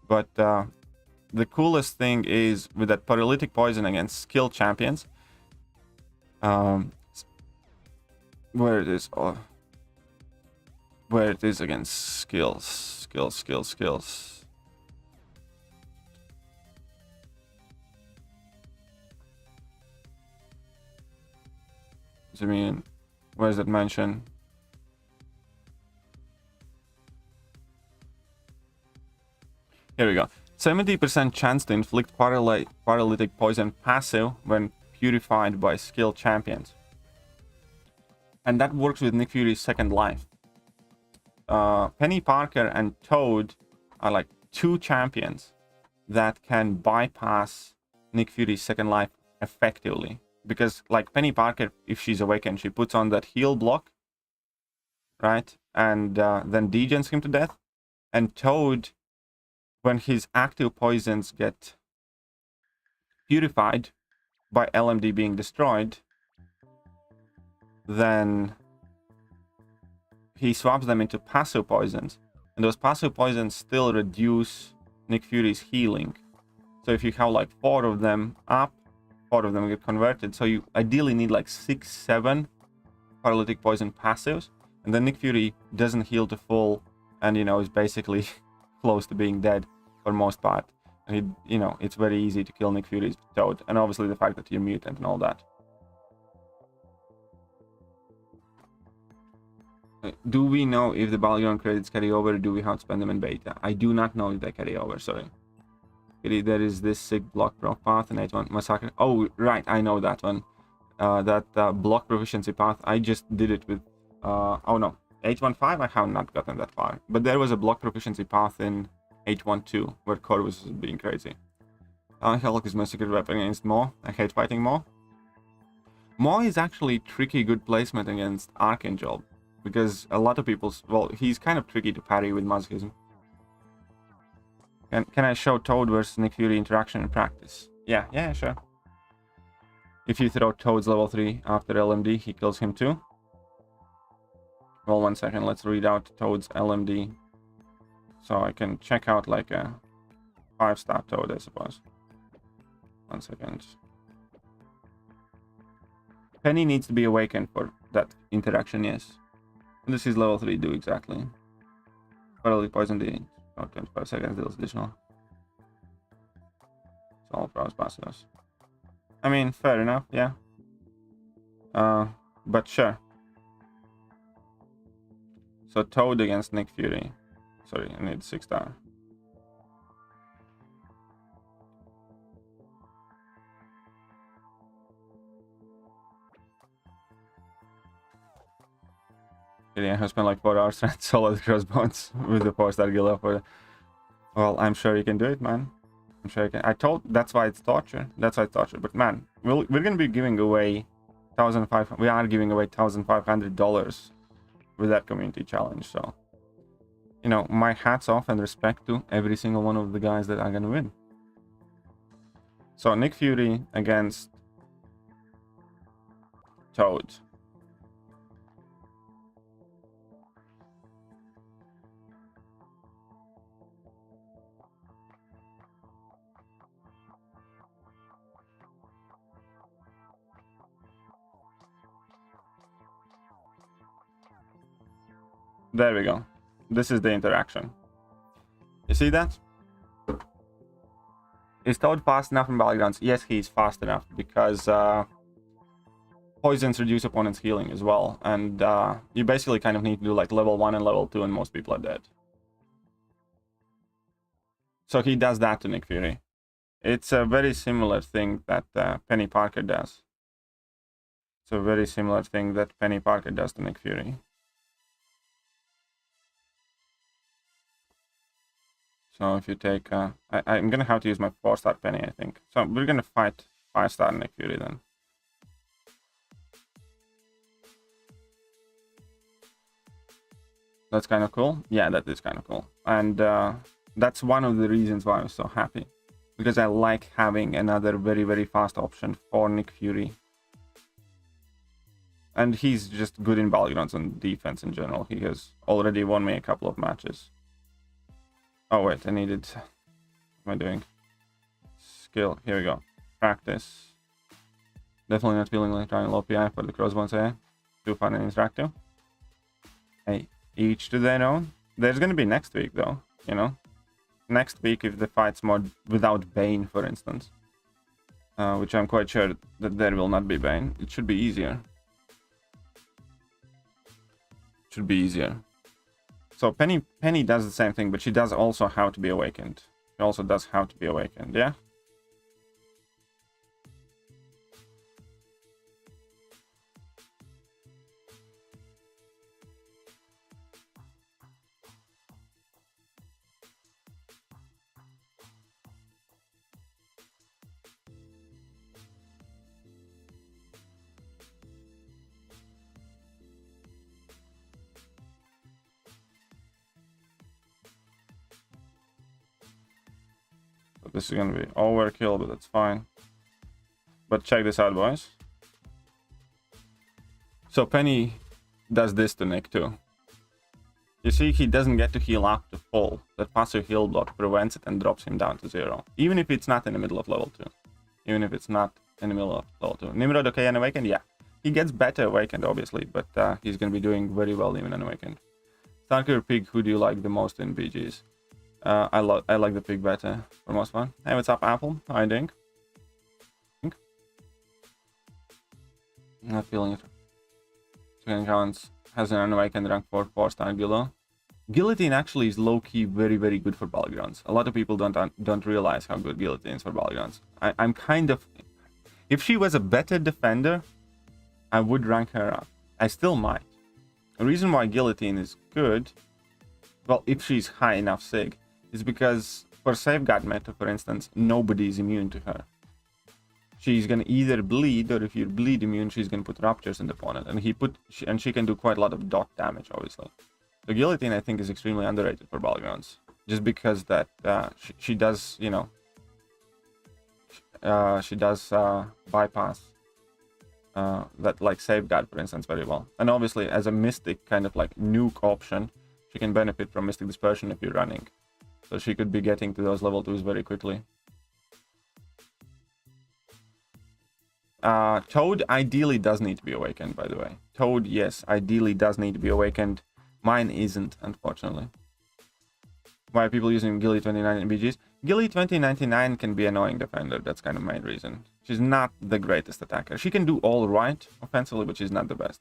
but the coolest thing is with that paralytic poison against skill champions. Where it is against skills. I mean, where's that mention? Here we go. 70% chance to inflict paralytic poison passive when purified by skill champions. And that works with Nick Fury's second life. Penny Parker and Toad are like 2 champions that can bypass Nick Fury's second life effectively. Because like Penny Parker, if she's awakened, she puts on that heal block, right? And then degens him to death. And Toad, when his active poisons get purified by LMD being destroyed, then he swaps them into passive poisons, and those passive poisons still reduce Nick Fury's healing. So if you have like 4 of them up, 4 of them get converted, so you ideally need like 6-7 paralytic poison passives, and then Nick Fury doesn't heal to full, and you know, is basically close to being dead for most part. And you know, it's very easy to kill Nick Fury's Toad, and obviously the fact that you're mutant and all that. Do we know if the Battleground credits carry over, or do we have to spend them in beta? I do not know if they carry over, sorry. There is this sick block proc path and H1 Massacre. Oh, right, I know that one. That block proficiency path, I just did it with... oh no, H15 I have not gotten that far. But there was a block proficiency path in H12 where Core was being crazy. Hulk is my secret weapon against Maw. I hate fighting Maw. Maw is actually tricky good placement against Archangel, because a lot of people, well, he's kind of tricky to parry with Masochism. Can I show Toad versus Nick Fury interaction in practice? Yeah, sure. If you throw Toad's level 3 after LMD, he kills him too. Well, 1 second, let's read out Toad's LMD. So I can check out like a 5-star Toad, I suppose. 1 second. Penny needs to be awakened for that interaction, yes. What does his level 3 do exactly? Paralytic poison D. Oh, 25 seconds deals additional. It's all pros passives. I mean, fair enough, yeah. But sure. So Toad against Nick Fury. Sorry, I need 6-star. Yeah, I spent like 4 hours trying to solo the crossbones with the 4-star guild offer. Well, I'm sure you can do it, man. I'm sure you can. That's why it's torture. That's why it's torture. But man, we're gonna be giving away $1,500. We are giving away $1,500 with that community challenge. So, you know, my hats off and respect to every single one of the guys that are gonna win. So Nick Fury against Toad. There we go. This is the interaction. You see that? Is Toad fast enough in Battlegrounds? Yes, he's fast enough because poisons reduce opponent's healing as well. And you basically kind of need to do like level 1 and level 2 and most people are dead. So he does that to Nick Fury. It's a very similar thing that Penny Parker does. It's a very similar thing that Penny Parker does to Nick Fury. So if you take... I'm going to have to use my 4-star Penny, I think. So we're going to fight 5-star Nick Fury then. That's kind of cool. Yeah, that is kind of cool. And that's one of the reasons why I'm so happy. Because I like having another very, very fast option for Nick Fury. And he's just good in Battlegrounds and defense in general. He has already won me a couple of matches. Oh wait, I needed... What am I doing? Skill. Here we go. Practice. Definitely not feeling like trying low PI for the crossbones here. Too fun and interactive. Hey, each to their own. There's gonna be next week though, you know? Next week if the fight's more without Bane, for instance. Which I'm quite sure that there will not be Bane. It should be easier. Should be easier. So Penny does the same thing, but she does also How to Be Awakened. She also does How to Be Awakened, yeah? This is gonna be overkill, but that's fine. But check this out, boys. So Penny does this to Nick too. You see, he doesn't get to heal up to full. That passive heal block prevents it and drops him down to 0. Even if it's not in the middle of level 2. Even if it's not in the middle of level 2. Nimrod okay unawakened? Yeah. He gets better awakened, obviously, but he's gonna be doing very well even unawakened. Starker or Pig, who do you like the most in BGs? I like the Pig better for most part. Hey, what's up, Apple? How are you doing? Not feeling it. Second counts has an unawakened rank 4-star Gillo. Guillotine actually is low-key very, very good for Battlegrounds. A lot of people don't realize how good Guillotine is for Battlegrounds. I'm kind of... If she was a better defender, I would rank her up. I still might. The reason why Guillotine is good, well, if she's high enough SIG, is because for Safeguard meta, for instance, nobody is immune to her. She's gonna either bleed, or if you're bleed immune, she's gonna put Ruptures in the opponent, and she can do quite a lot of dot damage, obviously. So Guillotine, I think, is extremely underrated for Battlegrounds, just because that she does, you know, she does bypass that like Safeguard, for instance, very well. And obviously, as a Mystic kind of like nuke option, she can benefit from Mystic Dispersion if you're running. So she could be getting to those level 2s very quickly. Toad ideally does need to be awakened, by the way. Toad, yes, ideally does need to be awakened. Mine isn't, unfortunately. Why are people using Gilly 29 in BGs? Gilly 2099 can be annoying defender, that's kind of main reason. She's not the greatest attacker. She can do all right offensively, but she's not the best.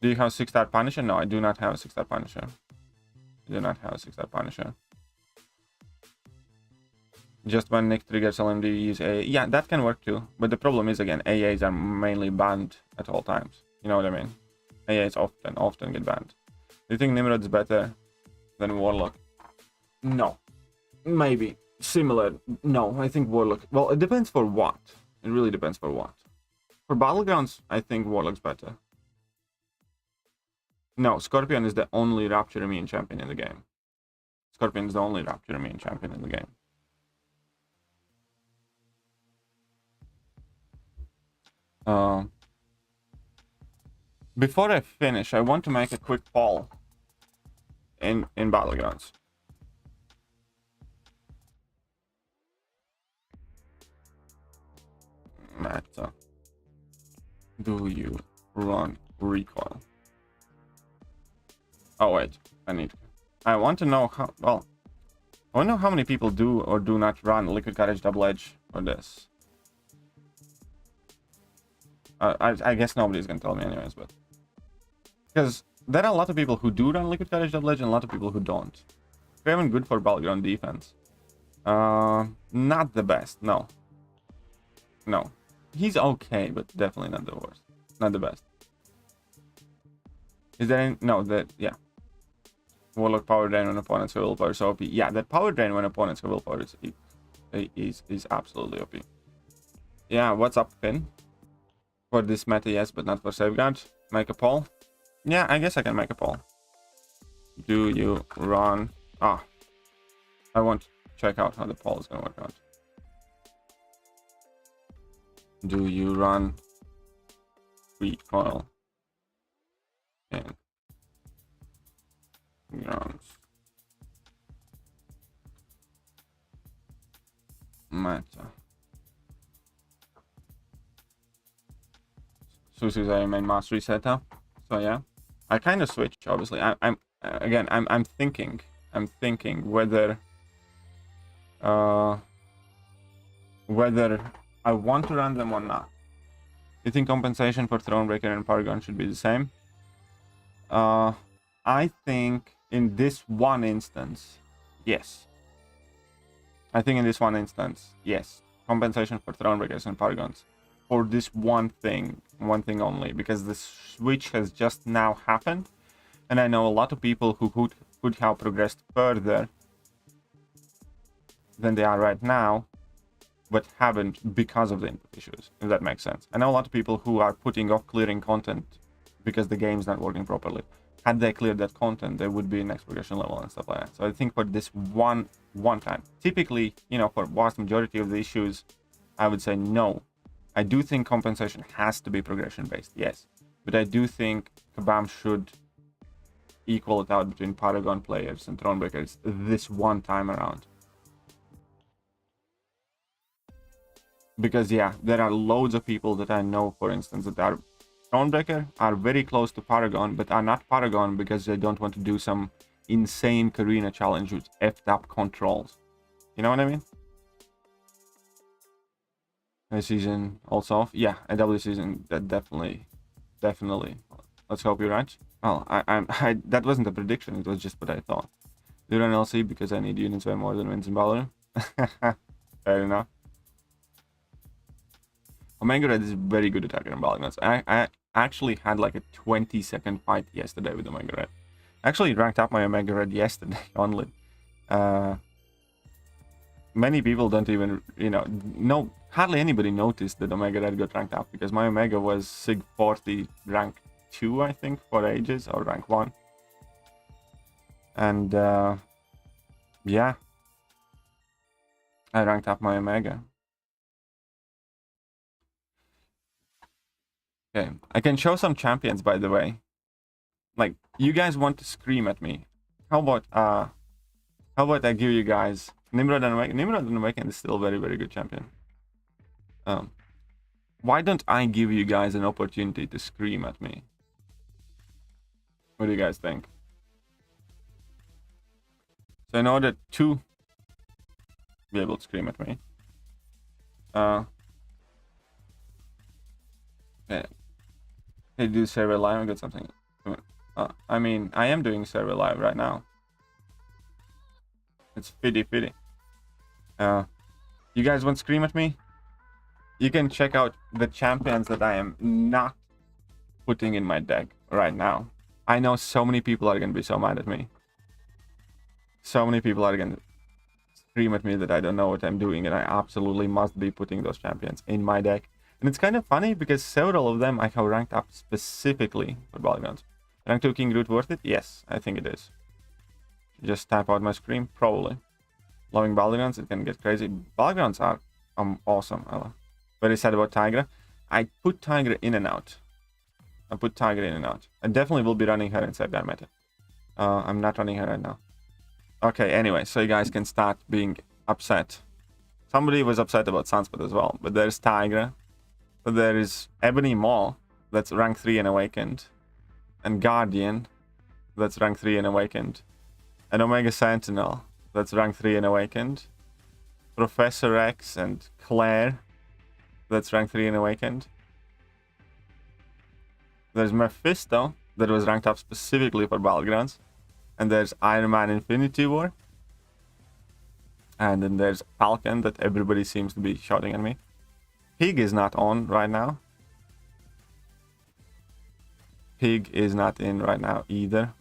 Do you have 6-star Punisher? No, I do not have a 6-star Punisher. I do not have a 6-star Punisher. Just when Nick triggers LMD, use AA. Yeah, that can work too. But the problem is, again, AAs are mainly banned at all times. You know what I mean? AAs often get banned. Do you think Nimrod's better than Warlock? No. Maybe. Similar. No, I think Warlock... Well, it depends for what. It really depends for what. For Battlegrounds, I think Warlock's better. No, Scorpion is the only Rapture immune champion in the game. Scorpion is the only Rapture immune champion in the game. Before I finish, I want to make a quick poll in Battlegrounds. Matter. Do you run recoil? Oh wait, I want to know how, well, I want to know how many people do or do not run Liquid Courage Double Edge for this. I guess nobody's gonna tell me anyways, but because there are a lot of people who do run Liquid Courage Double Edge and a lot of people who don't. Very good for Battleground defense. Not the best, no. No. He's okay, but definitely not the worst. Not the best. Is there any, no, yeah. Warlock power drain when opponents have willpower is OP. Yeah, that power drain when opponents have willpower is absolutely OP. Yeah, what's up, Finn? For this meta, yes, but not for Safeguard. Make a poll. Yeah, I guess I can make a poll. Do you run... Ah. I want to check out how the poll is going to work out. Do you run recoil in grounds meta? Susu's our main mastery setup. So yeah, I kind of switch. Obviously, I'm thinking whether I want to run them or not. You think compensation for Thronebreaker and Paragon should be the same? I think in this one instance, yes. I think in this one instance, yes. Compensation for Thronebreakers and Paragons. For this one thing only, because the switch has just now happened, and I know a lot of people who could have progressed further than they are right now, but haven't because of the input issues, if that makes sense. I know a lot of people who are putting off clearing content because the game's not working properly. Had they cleared that content, they would be in next progression level and stuff like that. So I think for this one time, typically, you know, for vast majority of the issues, I would say no. I do think compensation has to be progression based, yes. But I do think Kabam should equal it out between Paragon players and Thronebreakers this one time around. Because yeah, there are loads of people that I know, for instance, that are Thronebreaker, are very close to Paragon, but are not Paragon because they don't want to do some insane Karina challenge with effed up controls. You know what I mean? A season also off. Yeah, a W season, that definitely. Let's hope you're right. Well, I that wasn't a prediction, it was just what I thought. Do you run LC because I need units way more than wins in Valor? Fair enough. Omega Red is very good attacker in Battlegrounds. I actually had like a 20-second fight yesterday with Omega Red. I actually ranked up my Omega Red yesterday only. Many people don't even, hardly anybody noticed that Omega Red got ranked up because my Omega was Sig 40 rank 2, I think, for ages, or rank 1. And yeah, I ranked up my Omega. Okay, I can show some champions, by the way. Like, you guys want to scream at me. How about I give you guys Nimrod and Awaken? Nimrod and Awaken is still a very, very good champion. Why don't I give you guys an opportunity to scream at me? What do you guys think? So in order to be able to scream at me, okay. Hey, do server live? I got something. I mean, I am doing server live right now. It's fitty. You guys want to scream at me? You can check out the champions that I am not putting in my deck right now. I know so many people are going to be so mad at me. So many people are going to scream at me that I don't know what I'm doing, and I absolutely must be putting those champions in my deck. And it's kind of funny because several of them I have ranked up specifically for Battlegrounds. Rank 2 King Root worth it? Yes, I think it is. Just tap out my screen? Probably. Loving Battlegrounds, it can get crazy. Battlegrounds are awesome. Very sad about Tigra. I put Tigra in and out. I definitely will be running her in Safeguard meta. I'm not running her right now. Okay, anyway, so you guys can start being upset. Somebody was upset about Sunspot as well, but there's Tigra. There is Ebony Maw, that's rank 3 and Awakened, and Guardian, That's rank 3 and Awakened. An Omega Sentinel. That's rank 3 and Awakened. Professor X and Claire. That's rank 3 and Awakened. There's Mephisto, that was ranked up specifically for Battlegrounds. And there's Iron Man Infinity War. And then there's Falcon that everybody seems to be shouting at me. Pig is not on right now. Pig is not in right now either.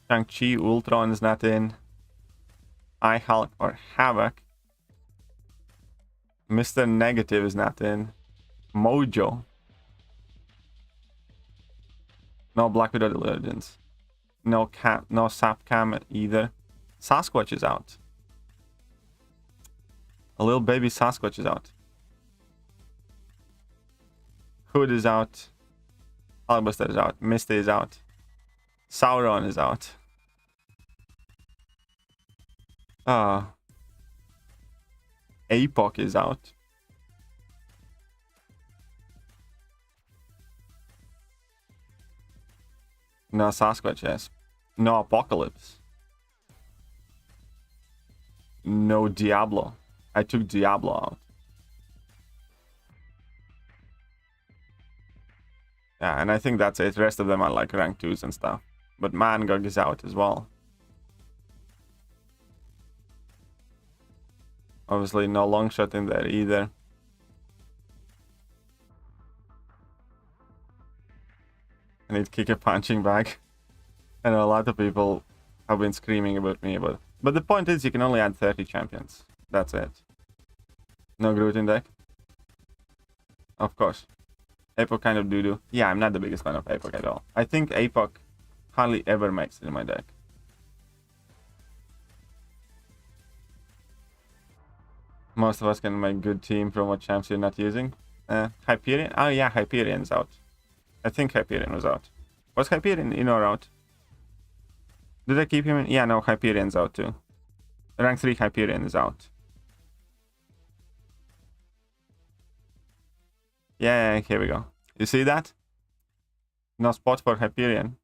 Shang-Chi Ultron is not in. I-Hulk or Havoc. Mr. Negative is not in. Mojo. No Black Widow Legends. No Sapcam either. Sasquatch is out. A little baby Sasquatch is out. Hood is out. Hulkbuster is out. Misty is out. Sauron is out. APOC is out. No Sasquatch, yes. No Apocalypse. No Diablo. I took Diablo out. Yeah, and I think that's it. The rest of them are like rank 2s and stuff. But Mangog is out as well. Obviously no Longshot in there either. I need to kick a punching bag. I know a lot of people have been screaming about me about it. But the point is you can only add 30 champions. That's it. No Groot in deck? Of course. APOC kind of doo-doo. Yeah, I'm not the biggest fan of APOC at all. I think APOC hardly ever makes it in my deck. Most of us can make good team from what champs you're not using. Hyperion? Oh yeah, Hyperion's out. I think Hyperion was out. Was Hyperion in or out? Did I keep him in? Yeah, no, Hyperion's out too. Rank 3 Hyperion is out. Yeah, here we go. You see that? No spot for Hyperion.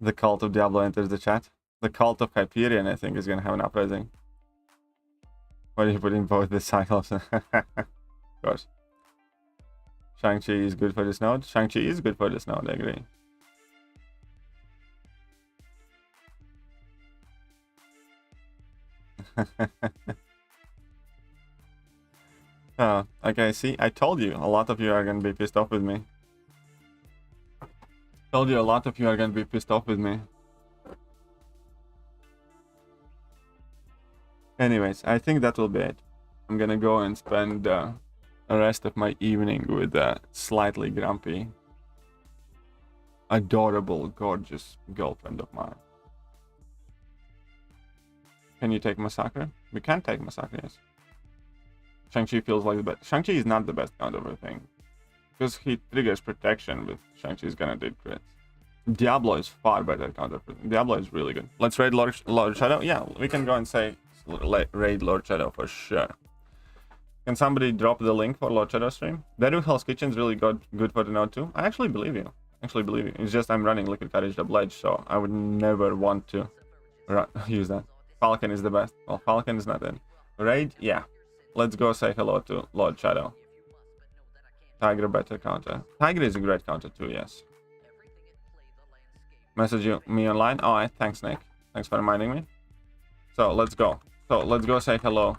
The cult of Diablo enters the chat. The cult of Hyperion, I think, is going to have an uprising. Why did you put in both the Cyclops? Of course. Shang-Chi is good for this node. Shang-Chi is good for this node, I agree. Okay, see, I told you, a lot of you are going to be pissed off with me. Told you a lot of you are going to be pissed off with me. Anyways, I think that will be it. I'm going to go and spend the rest of my evening with a slightly grumpy, adorable, gorgeous girlfriend of mine. Can you take Massacre? We can take Massacre, yes. Shang-Chi feels like the best. Shang-Chi is not the best counter thing. Because he triggers protection with Shang-Chi's gonna do crits. Diablo is far better counter. Diablo is really good. Let's raid Lord Shadow? Yeah, we can go and say raid Lord Shadow for sure. Can somebody drop the link for Lord Shadow stream? Daredevil Hell's Kitchen is really good for the node too. I actually believe you. It's just I'm running Liquid Courage Double Edge, so I would never want to use that. Falcon is the best. Well, Falcon is not in. Raid? Yeah. Let's go say hello to Lord Shadow. Tiger better counter. Tiger is a great counter too, yes. Message me online? Alright, thanks Nick. Thanks for reminding me. So let's go. So let's go say hello.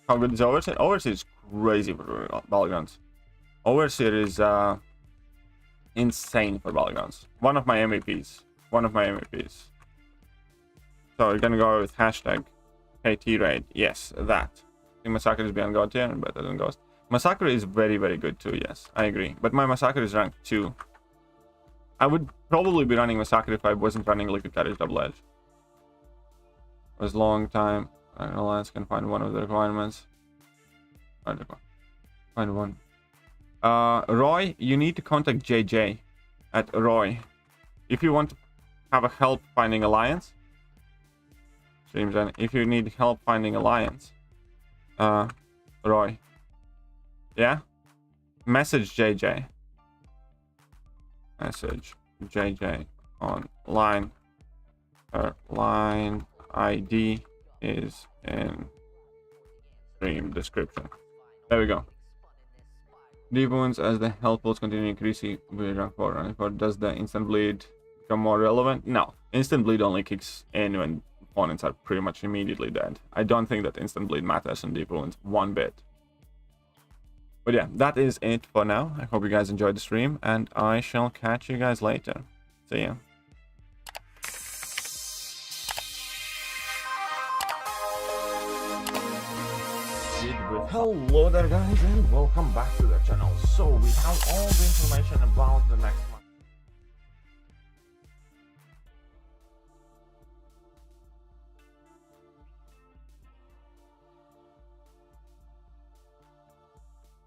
How good is Overseer? Overseer is crazy for Battlegrounds. Overseer is insane for Battlegrounds. One of my MVPs. So we're gonna go with hashtag KT raid. Yes, that. I think Massacre is beyond God tier and better than Ghost. Massacre is very, very good too, yes. I agree. But my Massacre is rank 2. I would probably be running Massacre if I wasn't running Liquid Courage Double Edge. It was a long time. Alliance can find one of the requirements. Find one. Roy, you need to contact JJ at Roy. If you want to have a help finding Alliance. If you need help finding Alliance. Roy. Yeah? message JJ. Message JJ on line. Her line ID is in stream description. There we go. Deep wounds as the health pools continue increasing with rank 4. Rank 4. Does the instant bleed become more relevant? No. Instant bleed only kicks in when opponents are pretty much immediately dead. I don't think that instant bleed matters in deep wounds one bit. But yeah, that is it for now. I hope you guys enjoyed the stream, and I shall catch you guys later. See ya. Hello there guys, and welcome back to the channel. So we have all the information about the next